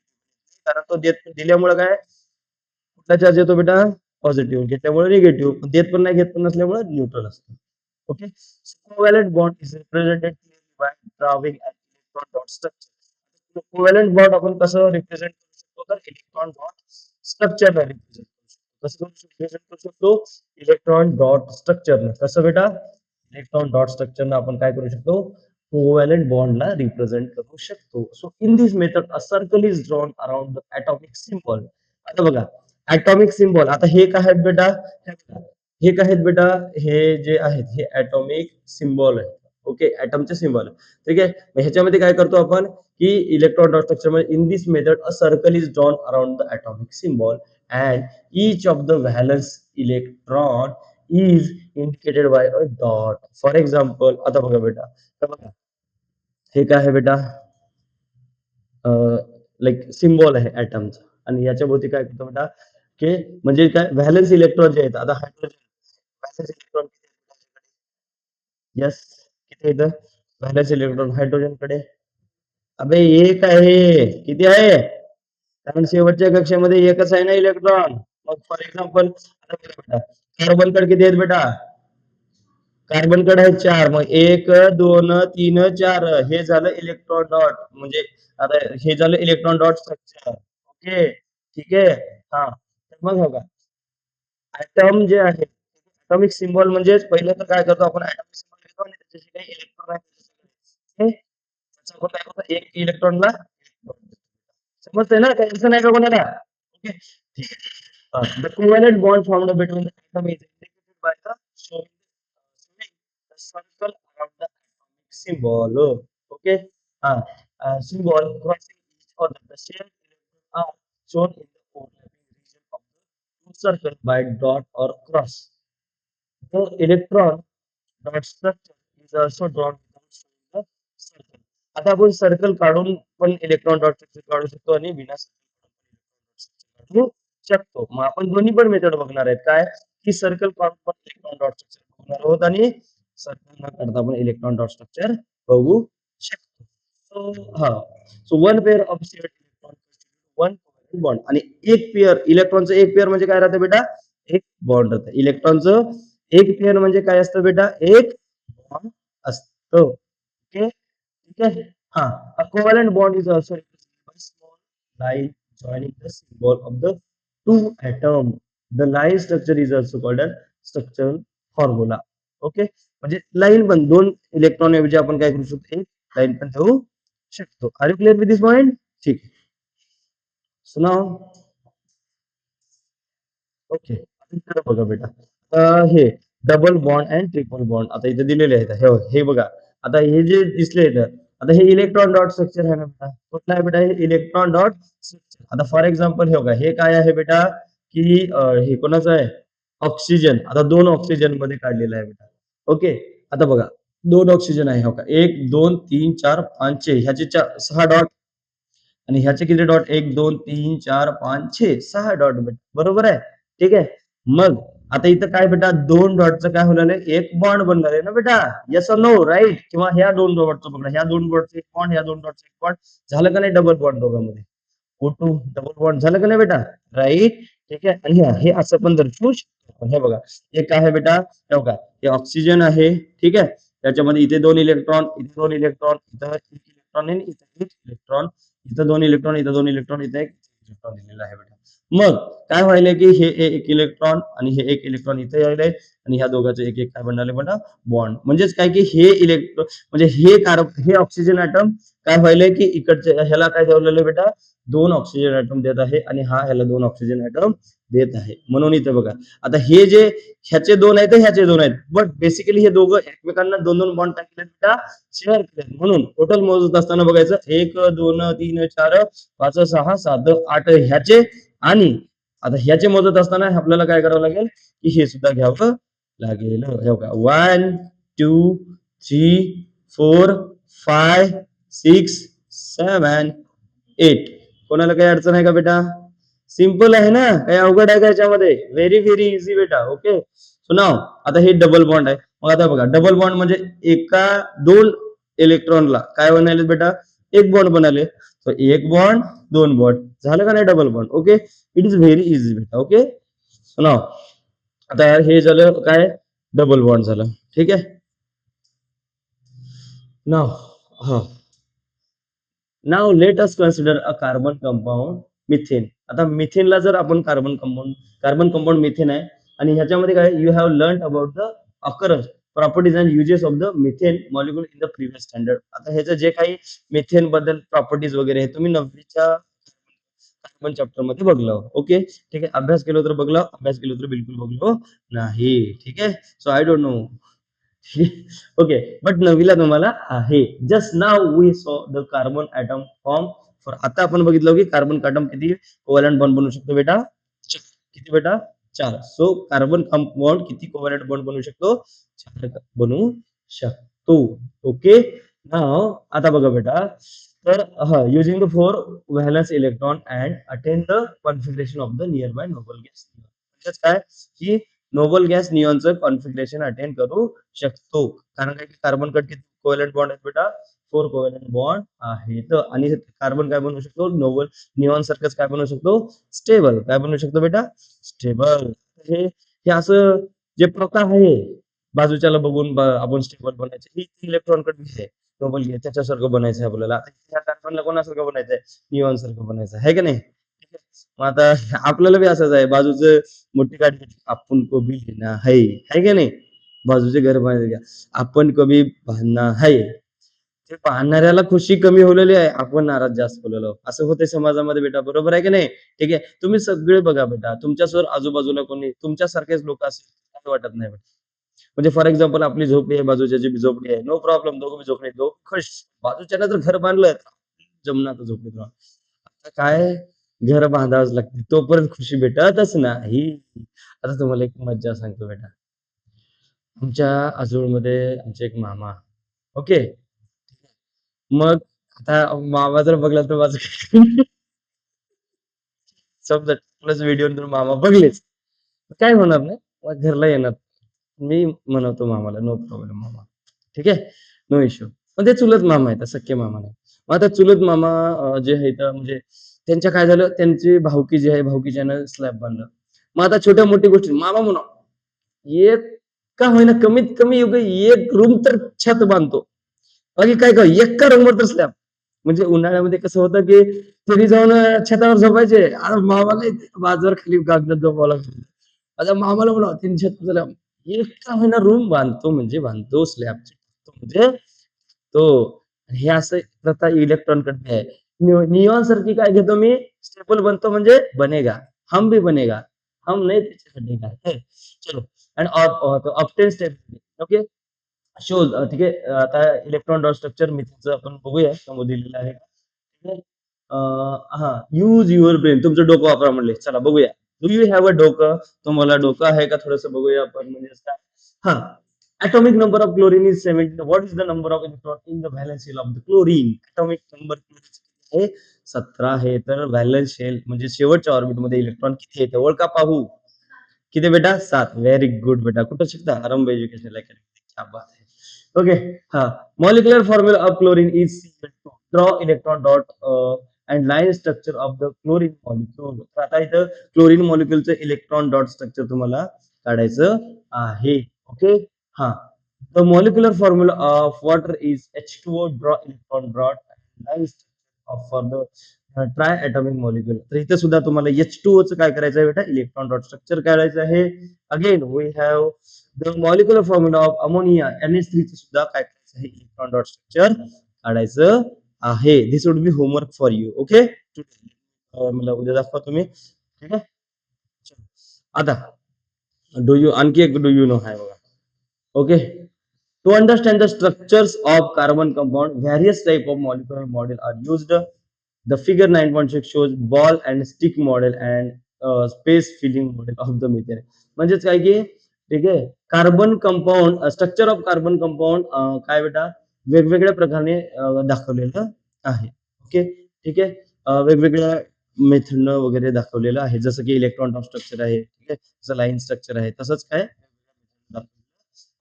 कारण तो दिल्यामुळे काय, कुठला चार्ज येतो बेटा, पॉझिटिव्ह, घेतल्यामुळे निगेटिव्ह, देत पण नाही, घेत पण नसल्यामुळे न्यूट्रल असतं. Okay. Covalent bond is represented by drawing an electron dot structure. Covalent bond आपण कसं रिप्रेझेंट करू शकतो, तर इलेक्ट्रॉन डॉट स्ट्रक्चरला रिप्रेझेंट करू शकतो. कसं रिप्रेझेंट करू शकतो, इलेक्ट्रॉन डॉट स्ट्रक्चरनं. कसं बेटा, इलेक्ट्रॉन डॉट स्ट्रक्चरनं आपण काय करू शकतो, कोव्हॅलंट बॉन्डला रिप्रेझेंट करू शकतो. So in this method a circle is drawn around the atomic symbol. आता बघा, ॲटॉमिक सिम्बॉल, आता हे काय आहेत बेटा, हे काय आहेत बेटा, हे जे आहेत हे ॲटॉमिक सिम्बॉल आहे. ओके. ॲटमचे सिम्बॉल आहे. ठीक आहे. मग ह्याच्यामध्ये काय करतो आपण, की इलेक्ट्रॉन डॉट स्ट्रक्चर मध्ये in this method a circle is drawn around the atomic symbol and each of the valence electron is indicated bye a dot. For example, आता बघा बेटा, तर बघा, हे काय आहे बेटा, लाइक सिम्बॉल आहे ॲटमचा आणि याच्या भोवती काय करतो बेटा, की म्हणजे काय, व्हॅलन्स इलेक्ट्रॉन जे आहेत, आता हायड्रोजन व्हॅलन्स इलेक्ट्रॉन किती आहेत? यस, किती आहेत व्हॅलन्स इलेक्ट्रॉन हायड्रोजनकडे? अबे एक आहे. किती आहे? कारण शेवटच्या कक्षामध्ये एकच आहे ना इलेक्ट्रॉन. मग फॉर एक्झाम्पल, कार्बनकडे किती आहेत बेटा, कार्बनकडे आहेत 4. मग 1 2 3 4, हे झालं इलेक्ट्रॉन डॉट, म्हणजे आता हे झालं इलेक्ट्रॉन डॉट स्ट्रक्चर. ओके. ठीक आहे. हा, तर मग बघा, ऍटम जे आहे, ऍटॉमिक सिम्बॉल म्हणजे पहिलं तर काय करतो आपण, ऍटॉमिक सिम्बॉल घेतो आणि त्याच्याशी काही इलेक्ट्रॉन आहे त्याच्याकडे. त्याचा आपण काय करतो, एक इलेक्ट्रॉनला समजतंय ना, काही असं नाही का कोणाला? ओके, ठीक आहे. The covalent bond formed between the atom is indicated by the showing the circle around the atomic symbol. Okay, symbol crossing each other. The shared electrons are shown in the overlapping region of the two circle by dot or cross. The electron dot structure is also drawn without showing the circle. आता आपण circle काढून पण electron dot structure काढू शकतो आणि बिना circle काढू शकतो. मग आपण दोन्ही पण मेथड बघणार आहेत. काय की सर्कल काढून पण इलेक्ट्रॉन डॉट स्ट्रक्चर बघणार आहोत आणि सर्कल न काढता पण इलेक्ट्रॉन डॉट स्ट्रक्चर बघू शकतो. So one pair of shared electron one bond आणि एक पेअर इलेक्ट्रॉनचं एक पेअर म्हणजे काय राहतं बेटा? एक बॉन्ड राहतं. इलेक्ट्रॉनचं एक पेअर म्हणजे काय असतं बेटा? एक बॉन्ड असतं. ओके, ठीक आहे. हा, a covalent bond is also represented by small line joining the symbol of the two atom. The line structure is also called as structural formula. Okay, म्हणजे लाईन पण दोन इलेक्ट्रॉन ऐवजी आपण काय करू शकतो? एक लाईन पण ठेवू शकतो. Are you clear with this point? ठीक. सो नाउ ओके, इकडे बघा बेटा. हे double bond and triple bond आता इथे दिलेले आहेत. हे बघा, आता हे जे दिसले इथं, आता हे इलेक्ट्रॉन डॉट स्ट्रक्चर आहे ना बेटा. कुठला आहे बेटा? हे इलेक्ट्रॉन डॉट स्ट्रक्चर. आता फॉर एक्झाम्पल हे बघा, हे काय आहे बेटा? की हे कोणाचं आहे? ऑक्सिजन. आता दोन ऑक्सिजन मध्ये काढलेलं आहे बेटा. ओके, आता बघा, दोन ऑक्सिजन आहे. हो का, 1 2 3 4 5 6 ह्याचे 6 डॉट आणि ह्याचे किती डॉट? 1 2 3 4 5 6 6 डॉट बेटा. बरोबर आहे? ठीक आहे. मग आता इथं काय बेटा? दोन डॉटचं काय होणार आहे? एक बॉन्ड बनणार आहे ना बेटा. येस और नो? राईट. किंवा ह्या दोन डॉटचं बघा, ह्या दोन डॉटचं एक बॉन्ड, ह्या दोन डॉटचं एक बॉन्ड झालं का नाही? डबल बॉन्ड दोघांमध्ये. O2 डबल बॉन्ड झालं का नाही बेटा? राईट. ठीक आहे. आणि हे असं पण दर्शवू शकतो आपण. हे बघा, एक आहे बेटा, हे बघा, हे ऑक्सिजन आहे. ठीक आहे. त्याच्यामध्ये इथे दोन इलेक्ट्रॉन, इथे दोन इलेक्ट्रॉन, इथं एक इलेक्ट्रॉन आणि इथे एक इलेक्ट्रॉन, इथं दोन इलेक्ट्रॉन, इथं दोन इलेक्ट्रॉन, इथे एक इलेक्ट्रॉन दिलेला आहे बेटा. मग काय व्हायलंय की हे एक इलेक्ट्रॉन आणि हे एक इलेक्ट्रॉन इथे यायलंय आणि ह्या दोघांचे एक एक काय बनले बेटा? बॉन्ड. म्हणजेच काय की हे इलेक्ट्रॉन म्हणजे हे ऑक्सिजन ॲटम काय व्हायलंय की इकडच्या ह्याला काय ठेवलेलं बेटा? दोन ऑक्सिजन ॲटम देत आहे आणि हा ह्याला दोन ऑक्सिजन ॲटम देत आहे. म्हणून इथे बघा, आता हे जे ह्याचे दोन आहेत ह्याचे दोन आहेत, बट बेसिकली हे दोघं एकमेकांना दोन दोन बॉन्ड टाकले बेटा, शेअर केले. म्हणून टोटल मोजत असताना बघायचं 1 2 3 4 5 6 7 8 ह्याचे आणि आता ह्याचे मोजत असताना आपल्याला काय करावं लागेल की हे सुद्धा घ्यावं लागेल. हे बघा, 1 2 3 4 5 6 7 8. कोणाला काही अडचण आहे का बेटा? सिंपल आहे ना, काही अवघड आहे का याच्यामध्ये? व्हेरी व्हेरी इझी बेटा. ओके, सो नाव आता हे डबल बॉन्ड आहे. मग आता बघा, डबल बॉन्ड म्हणजे एका दोन इलेक्ट्रॉनला काय बनायले बेटा? एक बॉन्ड बनाले. सो एक बॉन्ड दोन बॉन्ड झालं का नाही? Double bond. Okay, it is very easy बेटा. ओके, सो नाव आता यार हे झालं काय? डबल बॉन्ड झालं. ठीक आहे. नाव हा, now let us consider a carbon compound methane. आता मिथेनला जर आपण कार्बन कंपाऊंड मिथेन आहे आणि ह्याच्यामध्ये काय? You have learn about the occurrence properties and uses of the methane molecule in the previous standard. आता ह्याचं जे काही मिथेन बद्दल प्रॉपर्टीज वगैरे आहे तुम्ही 9वीच्या कार्बन चॅप्टर मध्ये बघलं. ओके, ठीक आहे. अभ्यास केलो तर बघलं, अभ्यास केलो तर बिलकुल बघलो नाही. ठीक आहे. So I don't know. Okay, but नवीला तुम्हाला आहे. Just now we saw the carbon atom form four. आता आपण बघितलं की कार्बन ॲटम किती कोव्हॅलंट बॉन्ड बनवू शकतो बेटा? किती बेटा? 4. सो कार्बन कंपाऊंड किती कोव्हॅलंट बॉन्ड बनवू शकतो? 4 बनवू शकतो. ओके, नाव आता बघा बेटा, तर using the 4 valence electron and attain the configuration of the nearby noble gas. म्हणजेच काय की नोबल गॅस निऑनचं कॉन्फिगरेशन अटेंड करू शकतो. कारण काय की कार्बन कट किती कोव्हॅलंट बॉन्ड आहेत बेटा? 4 कोव्हॅलंट बॉन्ड आहेत. आणि कार्बन काय बनवू शकतो? नोबल निऑन सारखंच काय बनवू शकतो? स्टेबल. काय बनवू शकतो बेटा? स्टेबल. हे हे असं जे प्रकार आहे बाजूच्याला बघून आपण स्टेबल बनायचे, ही इलेक्ट्रॉन कट आहे नोबल गॅस त्याच्यासारखं बनायचं आहे आपल्याला. आता ह्या कार्बनला कोणासारखं बनायचं आहे? निऑन सारखं बनायचं आहे का नाही? मग आता आपल्याला बी असंच आहे, बाजूचं मोठी गाडी आपण को भी लेना है का नाही? बाजूचे घर बांधायचे, आपण को भी बांधना है. ते पाहणाऱ्याला खुशी कमी होलेली आहे, आपण नाराज जास्त होलेलो. असं होतंय समाजामध्ये बेटा, बरोबर आहे की नाही? ठीक आहे. तुम्ही सगळे बघा बेटा, तुमच्यासमोर आजूबाजूला कोणी तुमच्यासारखेच लोक असतील, काही वाटत नाही बेटा. म्हणजे फॉर एक्झाम्पल आपली झोपडी आहे, बाजूच्याची बी झोपडी आहे. नो प्रॉब्लेम, दोघं बी झोपडीत, दोघं खुश. बाजूच्यानं जर घर बांधलं, जमणार तर झोपडीत राहा. आता काय, घर बांधावंच लागते. तोपर्यंत खुशी भेटतच नाही. आता तुम्हाला एक मज्जा सांगतो बेटा. आमच्या आजोळमध्ये आमचे एक मामा, ओके. मग आता मामा जर बघला तर माझं समजा प्लस व्हिडिओ तर मामा बघलेच. काय होणार नाही. मग घरला येणार. मी म्हणवतो मामाला, "नो प्रॉब्लेम मामा." ठीक आहे. No issue. पण ते चुलत मामा आहेत, सख्खे मामा नाही. मग आता चुलत मामा जे आहेत म्हणजे त्यांच्या काय झालं, त्यांची भावकी जी आहे, भावकीच्यानं स्लॅब बांधलं. मग आता छोट्या-मोठी गोष्टी मामा म्हणा, एक का होईना कमीत कमी एक रूम तर छत बांधतो. बाकी काय काय एका रूमवर तर स्लॅब. म्हणजे उन्हाळ्यामध्ये कसं होतं, की घरी जाऊन छतावर झोपायचे. आता मामाला बाजूवर खाली गादीवर झोपावं लागतं. आता मामाला बोलावं, "तीन छत झालं." एक का होईना रूम बांधतो म्हणजे बांधतो स्लॅबची. म्हणजे तो हे असं प्रथा इलेक्ट्रॉनकडे आहे. नियॉन सारखी काय घेतो मी, स्टेपल बनतो म्हणजे बनेगा. हम भी बनेगा. हम नहीं पीछे हटेगा. है. चलो and obtain step okay. Shows ठीक आहे. आता इलेक्ट्रॉन डॉट स्ट्रक्चर मिथचं आपण बघूया समोर दिलेलं आहे. ठीक आहे. हां, यूज युअर ब्रेन. तुमचं डोकं वापरा म्हणले. चला बघूया. डू यू हॅव अ डोकं? तुम्हाला डोकं आहे का? थोडंसं बघूया आपण म्हणजे काय. हां. atomic number of chlorine is 17. What is the number of electron in the valence shell of the chlorine? Atomic number आहे 17 आहे. तर व्हॅलन्स शेल म्हणजे शेवटच्या ऑर्बिटमध्ये इलेक्ट्रॉन किती आहे ते ओळखा पाहू. किती बेटा? 7. व्हेरी गुड बेटा. कुठं शिकता? आरंभ एज्युकेशनल अकॅडमी. क्या बात है. ओके. हां. Molecular formula of chlorine is CL2. Draw electron dot and line structure of the chlorine molecule. तर आता इथं क्लोरीन मॉलिक्यूलचं इलेक्ट्रॉन डॉट स्ट्रक्चर तुम्हाला काढायचं आहे. ओके. हां. The molecular formula of water is H2O. Draw electron dot and line structure of for the triatomic molecule. तर इथे सुद्धा तुम्हाला H2O चं काय करायचं आहे बेटा? इलेक्ट्रॉन डॉट स्ट्रक्चर काढायचं आहे. Again we have the molecular formula of ammonia NH3 चं सुद्धा काय करायचं आहे? इलेक्ट्रॉन डॉट स्ट्रक्चर काढायचं आहे. This would be homework for you. Okay. मला उद्या दाखवा तुम्ही. ठीक आहे. चलो. आता डू यू आणखी एक डू यू नो आहे बघा. Okay. To understand the structures of carbon compound, various type of molecular model are used. The figure 9.6 shows ball and stick model and space filling model of the methane. म्हणजेच काय की ठीक आहे. Carbon compound structure of carbon compound काय बेटा वेगवेगळ्या प्रकारे दाखवलेलं आहे. ओके. ठीक आहे. वेगवेगळ्या मेथडनं वगैरे दाखवलेलं आहे. जसं की इलेक्ट्रॉन डॉट स्ट्रक्चर आहे. ठीक आहे. जसं लाईन स्ट्रक्चर आहे. तसंच काय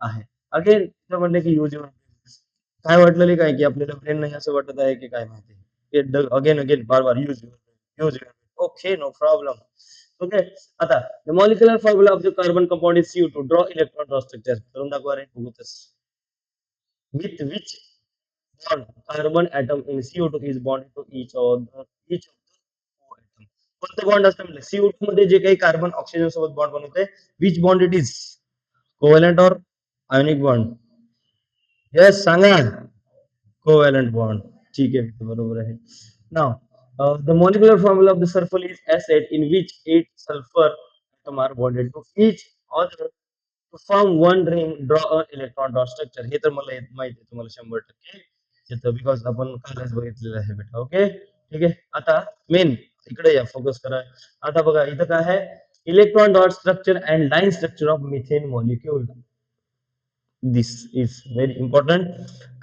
आहे. अगेन म्हटलं की यूज काय वाटलेलं काय की आपल्याला ब्रेन नाही असं वाटत आहे की काय माहिती अगेन अगेन बार बार use use okay no problem. Okay. आता the molecular formula of the carbon compound is CO2. Draw electron draw structure करून दाखवा रे बघूतच. With which bond carbon atom in CO2 is bond to each of the atom. कोणतं bond असतं म्हणजे CO2 मध्ये जे काही कार्बन ऑक्सिजन सोबत बॉन्ड बनवते which bond it is covalent और आयोनिक बॉन्ड. येस सांगा. Covalent bond. ठीक आहे बरोबर आहे. नाव the molecular formula of the sulfur is acid in which 8 sulfur atom are bonded to each other to form one ring. Draw an electron dot structure. हे तर मला माहिती आहे तुम्हाला 100% येतं बिकॉज आपण कालच बघितलेलं आहे बेटा. ओके. ठीक आहे. आता मेन इकडे या फोकस करा. आता बघा इथं काय आहे electron dot structure and line structure of methane molecule. This is very important.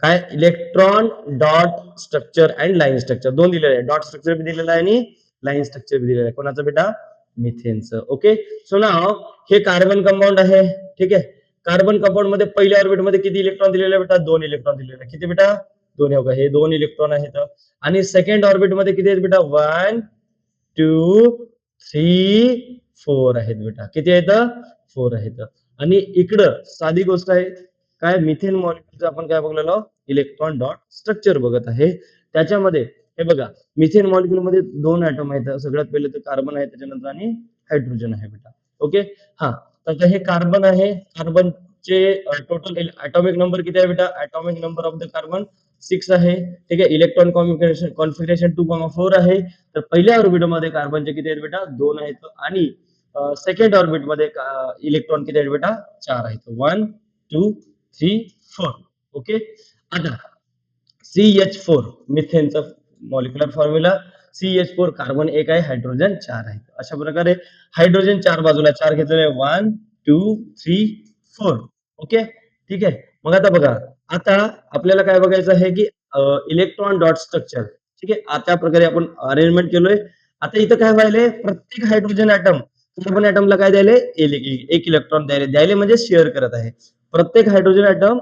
काय electron dot structure and line structure दोन दिलेले आहे. डॉट स्ट्रक्चर बी दिलेलं आहे आणि लाईन स्ट्रक्चर बी दिलेलं आहे. कोणाचं बेटा मिथेनचं. ओके. सो नाव हे कार्बन कंपाऊंड आहे. ठीक आहे. कार्बन कंपाऊंड मध्ये पहिल्या ऑर्बिट मध्ये किती इलेक्ट्रॉन दिलेले बेटा 2 इलेक्ट्रॉन दिलेले आहे. किती बेटा 2 हे बघा हे 2 इलेक्ट्रॉन आहेत आणि सेकंड ऑर्बिट मध्ये किती आहेत बेटा 1 2 3 4 आहेत बेटा. किती आहेत 4 आहेत. आणि इकडं साधी गोष्ट आहे काय मिथेन मॉलिक्युलचं आपण काय बघलेलो इलेक्ट्रॉन डॉट स्ट्रक्चर बघत आहे. त्याच्यामध्ये हे बघा मिथेन मॉलिक्युल मध्ये 2 ऍटम आहेत. सगळ्यात पहिले तर कार्बन आहे त्याच्यानंतर आणि हायड्रोजन आहे बेटा. ओके. हा तर हे कार्बन आहे. कार्बनचे टोटल ॲटॉमिक नंबर किती आहे बेटा atomic number of the carbon 6 आहे. ठीक आहे. इलेक्ट्रॉन कॉन्फिगरेशन 2,4 आहे. तर पहिल्या ऑर्बिट मध्ये कार्बनचे किती आहेत बेटा 2 आहेत आणि सेकंड ऑर्बिट मध्ये इलेक्ट्रॉन किती आहेत बेटा 4 आहेत. 1 2 3 4. ओके. आता CH4 मिथेनचा molecular formula CH4 carbon 1 आहे, हायड्रोजन 4 आहे. अशा प्रकारे हायड्रोजन 4 बाजूला 4 घेतलेले 1 2 3 4. ओके. ठीक आहे. मग आता बघा, आता आपल्याला काय बघायचं आहे की इलेक्ट्रॉन डॉट स्ट्रक्चर. ठीक आहे. आता प्रकारे आपण अरेंजमेंट केलोय. आता इथं काय व्हायलंय, प्रत्येक हायड्रोजन ॲटम कार्बन ॲटमला काय द्यायले, एक इलेक्ट्रॉन द्यायले. द्यायले म्हणजे शेअर करत आहे. प्रत्येक हायड्रोजन ॲटम,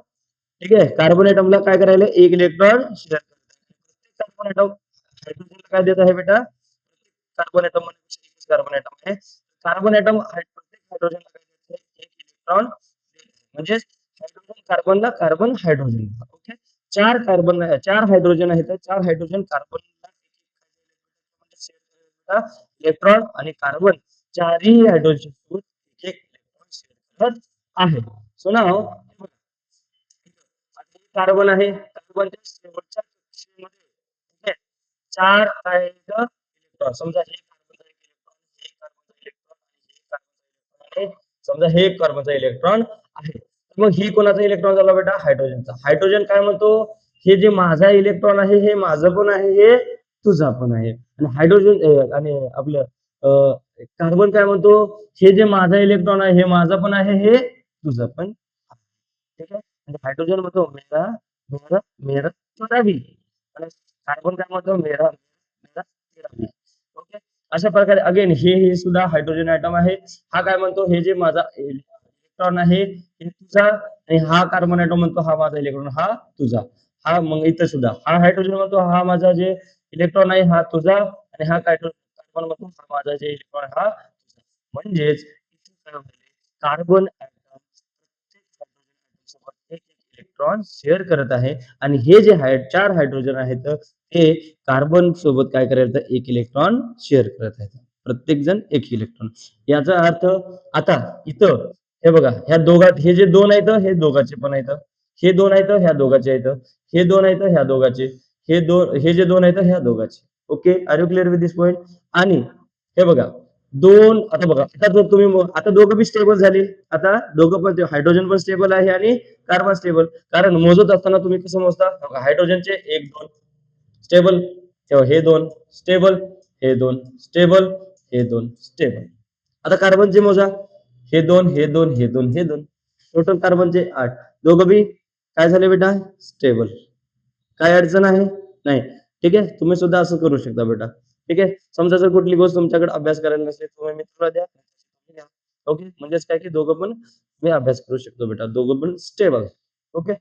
ठीक आहे, कार्बन ॲटमला काय करायला, एक इलेक्ट्रॉन शेअर करत आहे. कार्बन ॲटम हायड्रोजनला काय देत आहे बेटा, कार्बन ॲटम मध्ये कार्बन ॲटम आहे. कार्बन ॲटम प्रत्येक हायड्रोजनला काय देत आहे, एक इलेक्ट्रॉन. म्हणजे हायड्रोजन कार्बनला, कार्बन हायड्रोजनला. ओके. चार हायड्रोजन आहेत, चार हायड्रोजन कार्बनला इलेक्ट्रॉन आणि कार्बन चारही हायड्रोजन एक इलेक्ट्रॉन शेअर करत आहे. सो नाव कार्बन आहे, कार्बनच्या शेवटच्या कक्षेमध्ये, ठीक आहे, 4 आहेत इलेक्ट्रॉन. समजा हे कार्बनचा एक इलेक्ट्रॉन, हे कार्बनचा इलेक्ट्रॉन आणि हे कार्बनचा इलेक्ट्रॉन आहे. समजा हे कार्बनचा इलेक्ट्रॉन आहे. मग ही कोणाचा इलेक्ट्रॉन झाला बेटा, हायड्रोजनचा. हायड्रोजन काय म्हणतो, हे जे माझा इलेक्ट्रॉन आहे हे माझं पण आहे, हे तुझा पण आहे. आणि हायड्रोजन आणि आपलं कार्बन काय म्हणतो, हे जे माझा इलेक्ट्रॉन आहे हे माझं पण आहे, हे तुझं पण आहे. ठीक आहे. म्हणजे हायड्रोजन म्हणतो मेरा मेरा मेरा तेरा भी, आणि कार्बन काय म्हणतो मेरा मेरा तेरा भी. ओके. अशा प्रकारे अगेन हे सुद्धा हायड्रोजन ॲटम आहे. हा काय म्हणतो, हे जे माझा इलेक्ट्रॉन आहे हे तुझा, आणि हा कार्बन ॲटम म्हणतो हा माझा इलेक्ट्रॉन हा तुझा. हा मग इथं सुद्धा हा हायड्रोजन म्हणतो हा माझा जे इलेक्ट्रॉन आहे हा तुझा, आणि हा कार्बन म्हणतो हा माझा जे इलेक्ट्रॉन हा तुझा. म्हणजेच कार्बन सोबत एक इलेक्ट्रॉन शेअर करत आहे, आणि हे जे चार हायड्रोजन आहेत ते कार्बन सोबत काय करत, एक इलेक्ट्रॉन शेअर करत आहेत. प्रत्येक जण एक इलेक्ट्रॉन. याचा अर्थ आता इथं हे बघा, ह्या दोघात हे जे दोन आहेत हे दोघाचे पण आहेत, हे दोन आहेत ह्या दोघाचे आहेत, हे दोन आहेत ह्या दोघाचे, हे जे दोन आहेत ह्या दोघाचे. Okay. Are you clear with this point. आणि हे बघा दोन, आता बघा आता जर तुम्ही आता दोघं बी स्टेबल झाले. आता दोघं पण हायड्रोजन पण स्टेबल आहे आणि कार्बन स्टेबल. कारण मोजत असताना तुम्ही कसं मोजता, हायड्रोजनचे 1 2 स्टेबल, तेव्हा हे 2 स्टेबल, हे 2 स्टेबल, हे 2 स्टेबल. आता कार्बनचे मोजा, हे 2 हे 2 हे 2 हे 2, टोटल कार्बनचे 8. दोघं बी काय झाले बेटा, स्टेबल. काय अडचण आहे नाही. ठीक आहे. तुम्ही सुद्धा असं करू शकता बेटा. ठीक आहे. समजा जर कुठली गोष्ट तुमच्याकडे अभ्यास करायला नसेल, तुम्ही मित्राला द्या. ओके. म्हणजेच काय की दोघं पण मी अभ्यास करू शकतो बेटा, दोघं पण स्टेबल. ओके.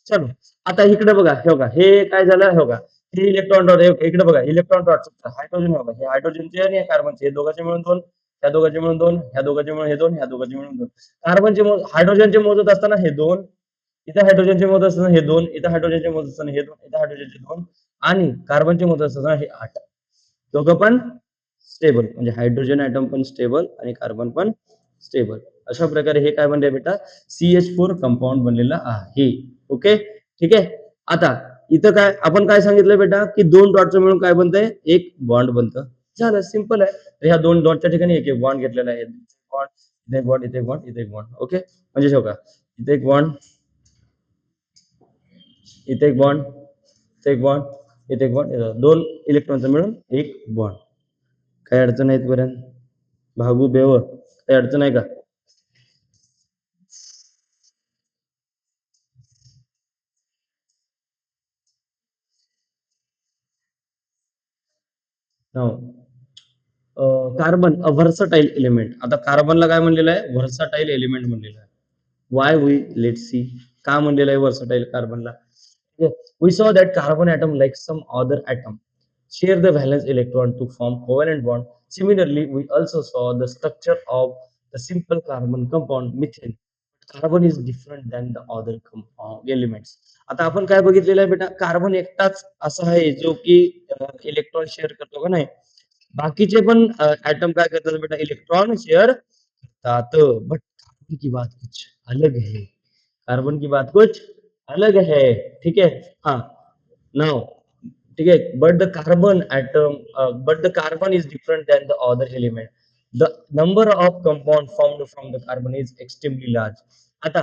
चलो आता इकडे बघा, हे बघा हे काय झालं, हे बघा हे इलेक्ट्रॉन डॉट, इकडे बघा इलेक्ट्रॉन डॉट हायड्रोजन, बघा हे हायड्रोजनचे आणि कार्बनचे, हे दोघांचे मिळून 2, ह्या दोघांचे मिळून 2, ह्या दोघांचे मिळून हे 2, ह्या दोघांचे मिळून 2. कार्बनचे हायड्रोजनचे मोजत असताना हे 2, इथं हायड्रोजनचे मोजत असताना हे 2, इथं हायड्रोजनचे मोजत असताना हे 2, इथं हायड्रोजनचे 2, आणि कार्बनचे मोजत असताना हे 8. दोघं पण स्टेबल, म्हणजे हायड्रोजन ॲटम पण स्टेबल आणि कार्बन पण स्टेबल. अशा प्रकारे हे काय बनले बेटा, CH4 कंपाऊंड बनलेला आहे. ओके. ठीक आहे. आता इथं काय आपण काय सांगितलं बेटा, की 2 डॉटचं मिळून काय बनतंय, एक बॉन्ड बनतं. झालं, सिंपल आहे. तर ह्या 2 डॉटच्या ठिकाणी एक एक बॉन्ड घेतलेला आहे. बॉन्ड, इथे एक बॉन्ड, इथे एक बॉन्ड, इथे एक बॉन्ड. ओके. म्हणजे बघा इथे एक बॉन्ड, इथे एक बॉन्ड, इथे एक बॉन्ड, इथे एक बॉन्ड, 2 इलेक्ट्रॉनचं मिळून एक बॉन्ड. काही अडचण आहे इथपर्यंत, भागू बेव काही अडचण आहे का. कार्बन अ व्हर्सटाईल एलिमेंट. आता कार्बनला काय म्हणलेलं आहे, व्हर्सटाईल एलिमेंट म्हणलेलं आहे. वाय वी लेट सी, का म्हणलेलं आहे व्हर्सटाईल कार्बनला. We saw that carbon atom like some other atom share the valence electron to form covalent bond. Similarly, we also saw the structure of the simple carbon compound methane. Carbon is different than the other compound elements. आता आपण काय बघितलेलं आहे बेटा, carbon एकटाच असा आहे जो की इलेक्ट्रॉन शेअर करतो का नाही. बाकीचे पण ऍटम काय करतात बेटा, इलेक्ट्रॉन शेअर करतात. बट कार्बन की बात कुछ अलग है, कार्बन की बात कुछ अलग है. ठीक है. हाँ, नाउ ठीक आहे, but the carbon is different than the other element. The number of compound formed from the carbon is extremely large. आता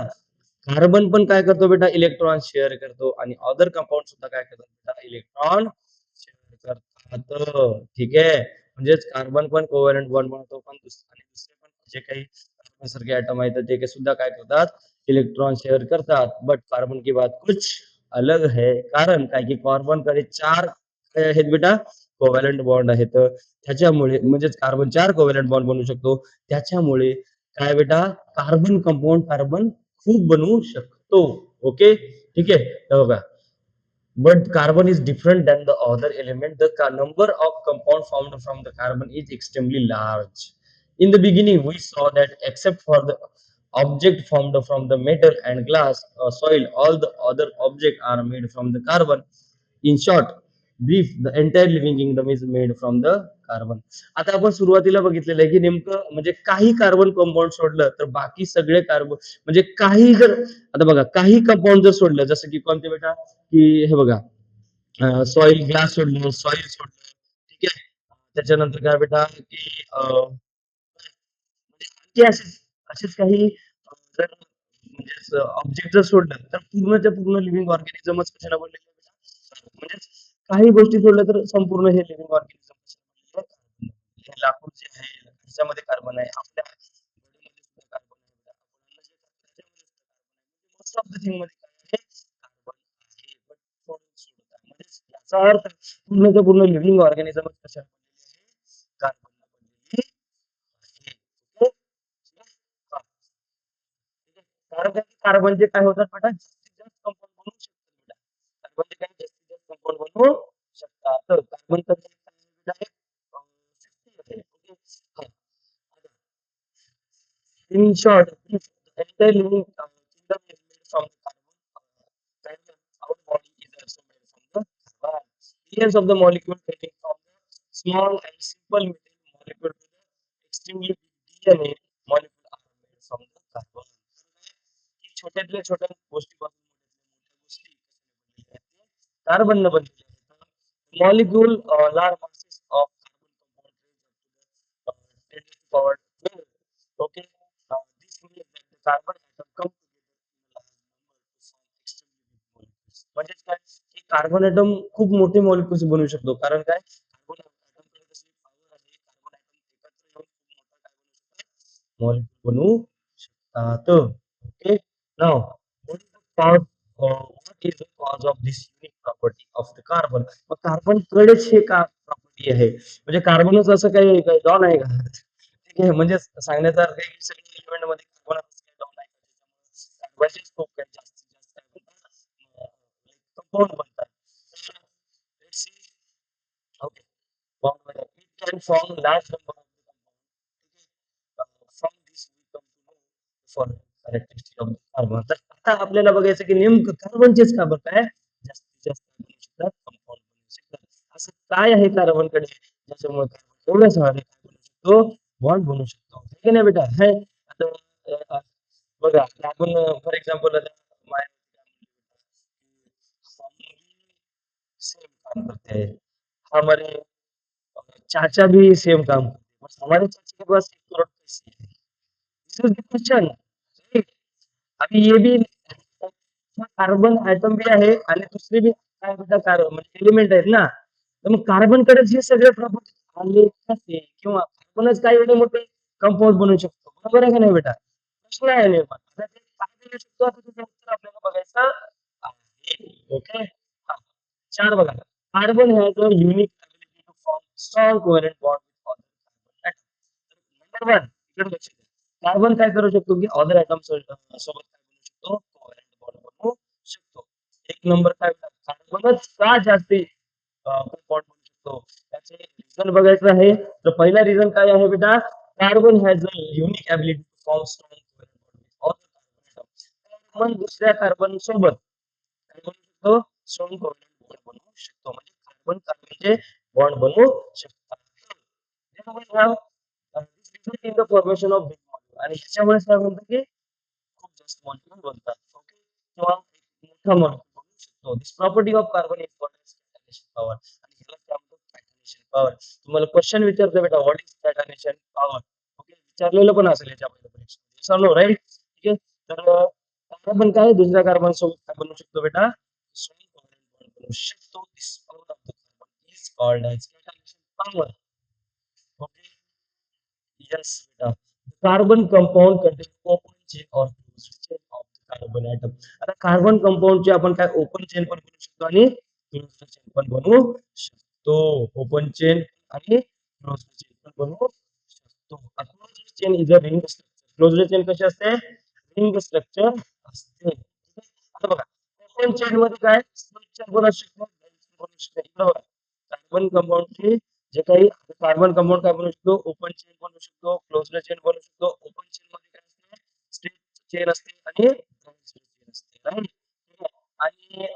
कार्बन पण काय करतो बेटा, इलेक्ट्रॉन शेअर करतो, आणि अदर कंपाऊंड सुद्धा काय करतात बेटा, इलेक्ट्रॉन शेअर करतात. ठीक आहे, म्हणजेच कार्बन पण कोव्हॅलंट बॉन्ड बनवतो, पण आणि दुसरे पण जे काही कार्बन सारखे ॲटम आहेत ते काही सुद्धा काय करतात, इलेक्ट्रॉन शेअर करतात. बट कार्बन की बात कुछ अलग है. कारण काय की कार्बन कडे चार काय आहेत बेटा, कोव्हॅलंट बॉन्ड आहेत. त्याच्यामुळे म्हणजेच कार्बन चार कोव्हॅलंट बॉन्ड बनवू शकतो. त्याच्यामुळे काय बेटा, कार्बन खूप बनवू शकतो. ओके, ठीक आहे. हे बघा, but carbon is different than the other element. The number of compound formed from the carbon is extremely large. In the beginning, we saw that except for the object formed from the metal and glass soil, all the other objects are made from the carbon. In short, brief, the entire living kingdom is made from the carbon. आता आपण सुरुवातीला बघितलेलं आहे की नेमकं म्हणजे काही carbon compound सोडलं तर बाकी सगळे कार्बन, म्हणजे काही जर, आता बघा, काही कंपाऊंड जर सोडलं, जसं की कोणते बेटा, की हे बघा, सॉइल ग्लास सोडलं, सॉइल सोडलं, ठीक आहे. त्याच्यानंतर काय बेटा की म्हणजे आणखी असेच काही जर म्हणजे ऑब्जेक्ट जर सोडलं तर पूर्णच्या पूर्ण लिव्हिंग ऑर्गॅनिझमच कशाला बनलेलं आहे बेटा, म्हणजेच काही गोष्टी सोडल्या तर संपूर्ण हे लिव्हिंग ऑर्गॅनिझम हे लाकूड जे आहे त्याच्यामध्ये कार्बन आहे, आपल्या बॉडीमध्ये सुद्धा कार्बन आहे, आपण जे खातो त्याच्यामध्ये सुद्धा कार्बन आहे, मोस्ट ऑफ द थिंग मध्ये काय आहे, कार्बन आहे. बट सोडून सोडत आहे, म्हणजे याचा अर्थ पूर्णच्या पूर्ण लिव्हिंग ऑर्गॅनिझमच कशाला बनलेली आहे, कार्बन बनलेली आहे. ओके, हा. कार्बनचे काय होतात बेटा, जास्तीत जास्त कंपाऊंड बनवू शकतात बेटा. कार्बनचे काय जास्तीत जास्त कंपाऊंड बनवू शकतात. तर कार्बन कधी शक्ती आहे. ओके, हा. In short, if the entire living kingdom is made from the carbon, then our body is also made from the carbon. Millions of the molecules taken from the small and simple methane molecule to the extremely big DNA molecule are made from the carbon. की छोट्यातल्या छोट्या गोष्टीपासून मोठ्यातल्या मोठ्या गोष्टी कशा बनलेल्या आहेत, ते कार्बन न बनलेल्या आहेत. Molecule large masses of carbon compound raised up to the 10 to the power 12. Okay, this means that the carbon atom come together in a large number to form extremely big molecules. म्हणजेच काय, की carbon item खूप मोठे molecules बनवू शकतो. कारण काय, carbon item कडे कशी पॉवर आहे, कार्बन ॲटम एकत्र येऊन खूप मोठा काय बनवू शकतात, मॉलिक्युल बनवू शकतात. Okay, now what is the cause, what is the cause of this unique property of the carbon? मग कार्बन कडेच हे का प्रॉपर्टी आहे, म्हणजे कार्बनच असं काही काही डॉन आहे का? ठीक आहे, म्हणजे सांगण्याचा अर्थ आहे की सगळ्या एलिमेंट मध्ये कार्बनच काही डॉन आहे का, त्याच्यामुळे कार्बनचे स्कोप काही जास्तीत जास्त काय बनतात, कंपाऊंड बनतात. Let's see. Okay, bond whether it can form large number of the compound. Okay. From this we come to know the following characteristic of the carbon. तर आता आपल्याला बघायचं की नेमकं कार्बनचेच का बरं काय जास्तीत जास्त बनू शकतात, कंपाऊंड बनू शकतात. असं काय आहे कार्बनकडे ज्याच्यामुळे कार्बन एवढ्या सारे काय बनू शकतो, बॉन्ड बनू शकतो. है की नाही बेटा, है. आता बघा, आपण फॉर एक्झाम्पल आता माय सेम काम करते हैं, हमारे चाचा भी सेम काम करते हैं, बस हमारे चाचा के पास 1 करोड़ पैसे हैं। दिस इज द क्वेश्चन, राइट? अभी ये भी कार्बन ॲटम बी आहे आणि दुसरे बी काय म्हणतात, कार्बन म्हणजे एलिमेंट आहेत ना. तर मग कार्बनकडेच हे सगळे प्रॉपर्टी आले कसे, किंवा आपणच काय एवढे मोठे कंपाऊंड बनवू शकतो, बरोबर आहे का नाही बेटा? प्रश्न आहे निर्माण. आता ते काय बनवू शकतो, आता त्याचं उत्तर आपल्याला बघायचं आहे. ओके, हा. 4 बघा. Carbon has a unique ability to form strong covalent bond with other carbon atom. Number 1, इकडे लक्ष द्या. कार्बन काय करू शकतो की अदर ॲटम सोबत काय बनवू शकतो, कोव्हॅलंट बॉन्ड बनवू शकतो. एक नंबर काय कार्बनच का जास्ती कंपाऊंड बनू शकतो, त्याचे रिझन बघायचं आहे. तर पहिला रिझन काय आहे बेटा, carbon has a unique ability to form strong covalent bond with other carbon atom. Carbon दुसऱ्या कार्बन सोबत काय बनवू शकतो, स्ट्रॉंग कोव्हॅलंट बॉन्ड बनवू शकतो, म्हणजे कार्बन कार्बनचे बॉन्ड बनवू शकतात. Then we have this result in the formation of big molecule, आणि ह्याच्यामुळेच काय म्हणतात की खूप जास्त मॉलिक्युल बनतात. ओके, किंवा एक मोठा मॉलिक्युल बनू शकतो. This property of carbon is called power आणि ह्याला काय म्हणतात कॅटनेशन पॉवर. तुम्हाला क्वेश्चन विचारतो बेटा व्हॉट इज कॅटनेशन पॉवर. ओके, विचारलेलं पण असेल याच्या पहिल्या परीक्षेमध्ये. राईट. ठीक आहे. तर कार्बन काय दुसऱ्या कार्बन सोबत काय बनवू शकतो बेटा स्ट्रॉंग कोव्हॅलेंट बॉन्ड बनवू शकतो. This power of the carbon is called as catenation power. Okay. Yes, बेटा. Carbon compound contain open chain or closed chain of the carbon atom. आता कार्बन कंपाऊंडचे आपण काय ओपन चेन पण बनवू शकतो आणि क्लोज्ड चेन पण बनवू शकतो. ओपन चेन आणि क्लोज्ड चेन पण बनवू शकतो. Closed chain is a ring structure. Closed chain कशी असते रिंग स्ट्रक्चर असते. आता बघा ओपन चेन मध्ये काय स्ट्रक्चर बनवू शकतो बनवू शकतो. कार्बन कंपाऊंडची जे काही कार्बन कंपाऊंड काय बनवू शकतो ओपन चेन बनवू शकतो क्लोज्ड चेन बनवू शकतो. ओपन चेन मध्ये काय असते स्ट्रेट चेन असते आणि ब्रांच चेन असते. राईट. आणि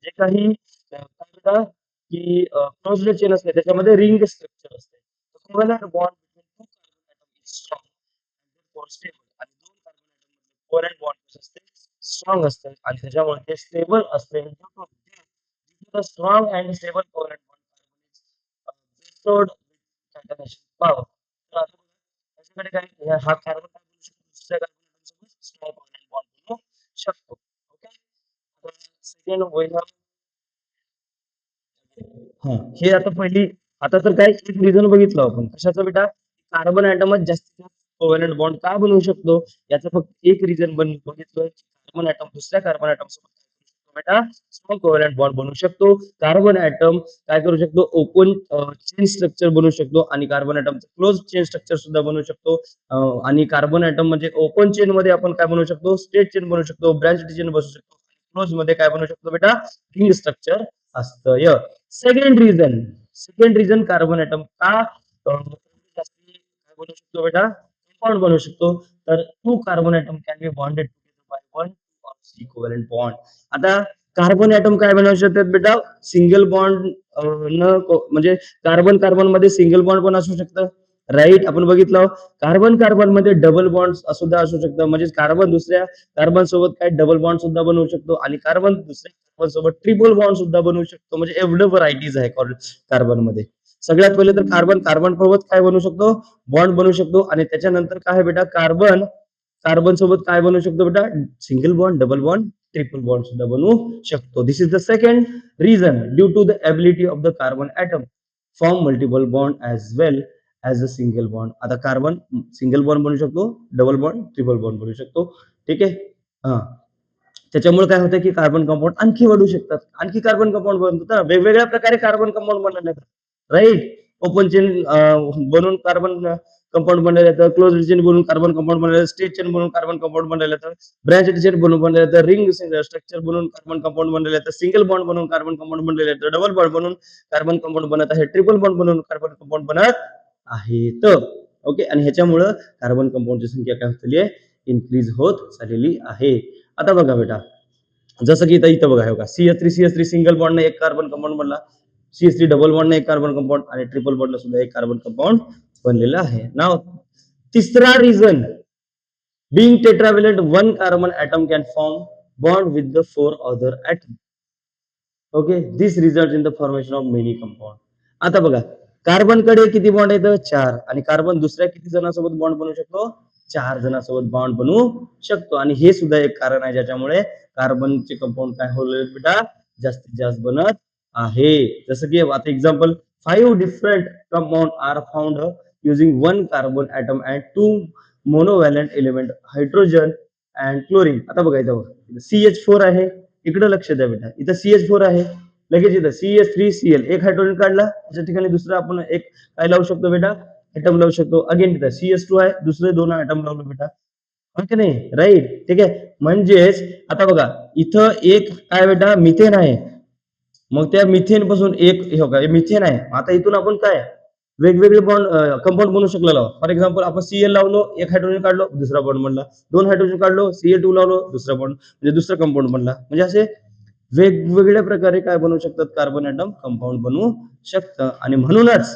जे काही काय म्हणतात की क्लोज्ड चेन असते त्याच्यामध्ये रिंग स्ट्रक्चर असते. Covalent bond between two carbon atom is strong and stable. आणि दोन कार्बन ॲटम मध्ये कोव्हॅलेंट बॉन्ड असते स्ट्रॉंग असते आणि त्याच्यामुळे ते स्टेबल असते. Due to the strong and stable covalent bond, carbon is bestowed with catenation power. तर आता बघा, त्याच्याकडे काय हा कार्बन काय बनवू शकतो दुसऱ्या कार्बन सोबत स्ट्रॉंग कोव्हॅलेंट बॉन्ड बनवू शकतो. ओके. सेकंड वे हा हे आता पहिली आता तर काय एक रिझन बघितलं आपण कशाचं बेटा कार्बन ॲटमच जास्तीत जास्त कोव्हॅलेंट बॉन्ड का बनवू शकतो याचं फक्त एक रिझन बघितलं कार्बन ॲटम दुसऱ्या कार्बन ॲटम सोबत बेटा स्ट्रॉंग कोव्हॅलेंट बॉन्ड बनवू शकतो. कार्बन ॲटम काय करू शकतो ओपन चेन स्ट्रक्चर बनवू शकतो आणि कार्बन ॲटमचं क्लोज चेन स्ट्रक्चर सुद्धा बनवू शकतो. आणि कार्बन ॲटम म्हणजे ओपन चेन मध्ये आपण काय बनवू शकतो स्ट्रेट चेन बनवू शकतो ब्रँच चेन बनवू शकतो. क्लोज मध्ये काय बनवू शकतो बेटा रिंग स्ट्रक्चर असतं. सेकंड रिझन कार्बन ॲटम का जास्ती काय बनवू शकतो बेटा कंपाऊंड बनवू शकतो. तर two carbon atom can be bonded together by one equivalent bond. आता कार्बन ॲटम काय बनवू शकतात बेटा सिंगल बॉन्ड न म्हणजे कार्बन कार्बन मध्ये सिंगल बॉन्ड पण असू शकतं. राईट. आपण बघितलं कार्बन कार्बन मध्ये डबल बॉन्ड सुद्धा असू शकतं म्हणजे कार्बन दुसऱ्या कार्बन सोबत काय डबल बॉन्ड सुद्धा बनवू शकतो आणि कार्बन दुसऱ्या कार्बन सोबत ट्रिपल बॉन्ड सुद्धा बनवू शकतो. म्हणजे एवढं व्हरायटीज आहे कार्बन मध्ये. सगळ्यात पहिले तर कार्बन कार्बन सोबत काय बनवू शकतो बॉन्ड बनवू शकतो आणि त्याच्यानंतर काय आहे बेटा कार्बन कार्बन सोबत काय बनवू शकतो बेटा single bond double bond triple bond सुद्धा बनवू शकतो. This is the second reason due to the ability of the carbon atom form multiple bond as well as a single bond. आता कार्बन सिंगल बॉन्ड बनवू शकतो double bond triple bond बनवू शकतो. ठीक आहे. हा त्याच्यामुळे काय होतं की कार्बन कंपाऊंड आणखी वाढू शकतात आणखी कार्बन कंपाऊंड बनतात वेगवेगळ्या प्रकारे कार्बन कंपाऊंड बनवले जातात. राईट. ओपन चेन बनवून कार्बन कंपाऊंड बनवलं जातं क्लोज चेन बनवून कार्बन कंपाऊंड बनवलं जातं स्ट्रेट चेन बनवून कार्बन कंपाऊंड बनवलं जातं ब्रँच चेन बनवून बनवलं जातं रिंग स्ट्रक्चर बनवून कार्बन कंपाऊंड बनवलं जातं सिंगल बॉन्ड बनवून कार्बन कंपाऊंड बनवलं जातं डबल बॉन्ड बनवून कार्बन कंपाऊंड बनत आहे ट्रिपल बॉन्ड बनवून कार्बन कंपाऊंड बनत आहेत. ओके. आणि ह्याच्यामुळं कार्बन कंपाऊंडची संख्या काय होती आहे इन्क्रीज होत चाललेली आहे. आता बघा बेटा जसं की इथं बघा हे बघा CH3 सिंगल बॉन्डने एक कार्बन कंपाऊंड बनला CH3 डबल बॉन्डने एक कार्बन कंपाऊंड आणि ट्रिपल बॉन्डने सुद्धा एक कार्बन कंपाऊंड बनलेलं आहे. नाव तिसरा reason being tetravalent one carbon atom can form bond with the four other atom. Okay. This result in the formation of many compound. आता बघा कार्बन कडे किती बॉन्ड आहेत चार आणि कार्बन दुसऱ्या किती जणांसोबत बॉन्ड बनवू शकतो चार जणांसोबत बॉन्ड बनवू शकतो आणि हे सुद्धा एक कारण आहे ज्याच्यामुळे कार्बनचे कंपाऊंड काय होईल बेटा जास्तीत जास्त बनत आहे. जसं की आता example 5 different compound are found using one carbon atom and two monovalent element hydrogen and chlorine. आता बघा इथं CH4 आहे इकडे लक्ष द्या बेटा इथं CH4 आहे लगेच इथं CH3Cl एक हायड्रोजन काढला त्याच्या ठिकाणी दुसरा आपण एक काय लावू शकतो बेटा ॲटम लावू शकतो अगेन तिथं CH2 आहे दुसरे दोन ॲटम लावलो बेटा. ओके नाही. राईट. ठीक आहे. म्हणजेच आता बघा इथं एक काय बेटा मिथेन आहे मग त्या मिथेन पासून एक हे बघा मिथेन आहे आता इथून आपण काय वेगवेगळे बॉन्ड कंपाऊंड बनवू शकलेलो. फॉर एक्झाम्पल आपण Cl लावलो एक हायड्रोजन काढलो दुसरा बॉन्ड बनला दोन हायड्रोजन काढलो Cl2 लावलो दुसरा बॉन्ड म्हणजे दुसरा कंपाऊंड बनला. म्हणजे असे वेगवेगळ्या प्रकारे काय बनवू शकतात कार्बन ॲटम कंपाऊंड बनवू शकतं आणि म्हणूनच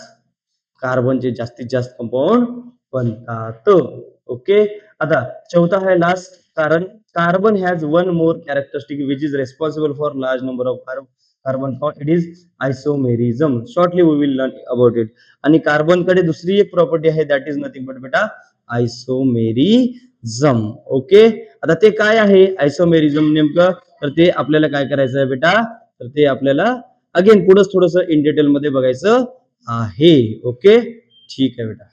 कार्बनचे जास्तीत जास्त कंपाऊंड बनतात. ओके. आता चौथा आहे लास्ट कारण carbon has one more characteristic which is responsible for large number of carbon it is isomerism. Shortly we will learn about it. आणि कार्बन कडे दुसरी एक प्रॉपर्टी आहे, दॅट इज नथिंग बट बेटा आयसोमेरिझम. ओके, आता ते काय आहे आयसोमेरिझम नेमकं, तर ते आपल्याला काय करायचं आहे बेटा, तर ते आपल्याला अगेन पुढे थोडस इन डिटेल मध्ये बघायचं आहे. ओके, ठीक आहे बेटा.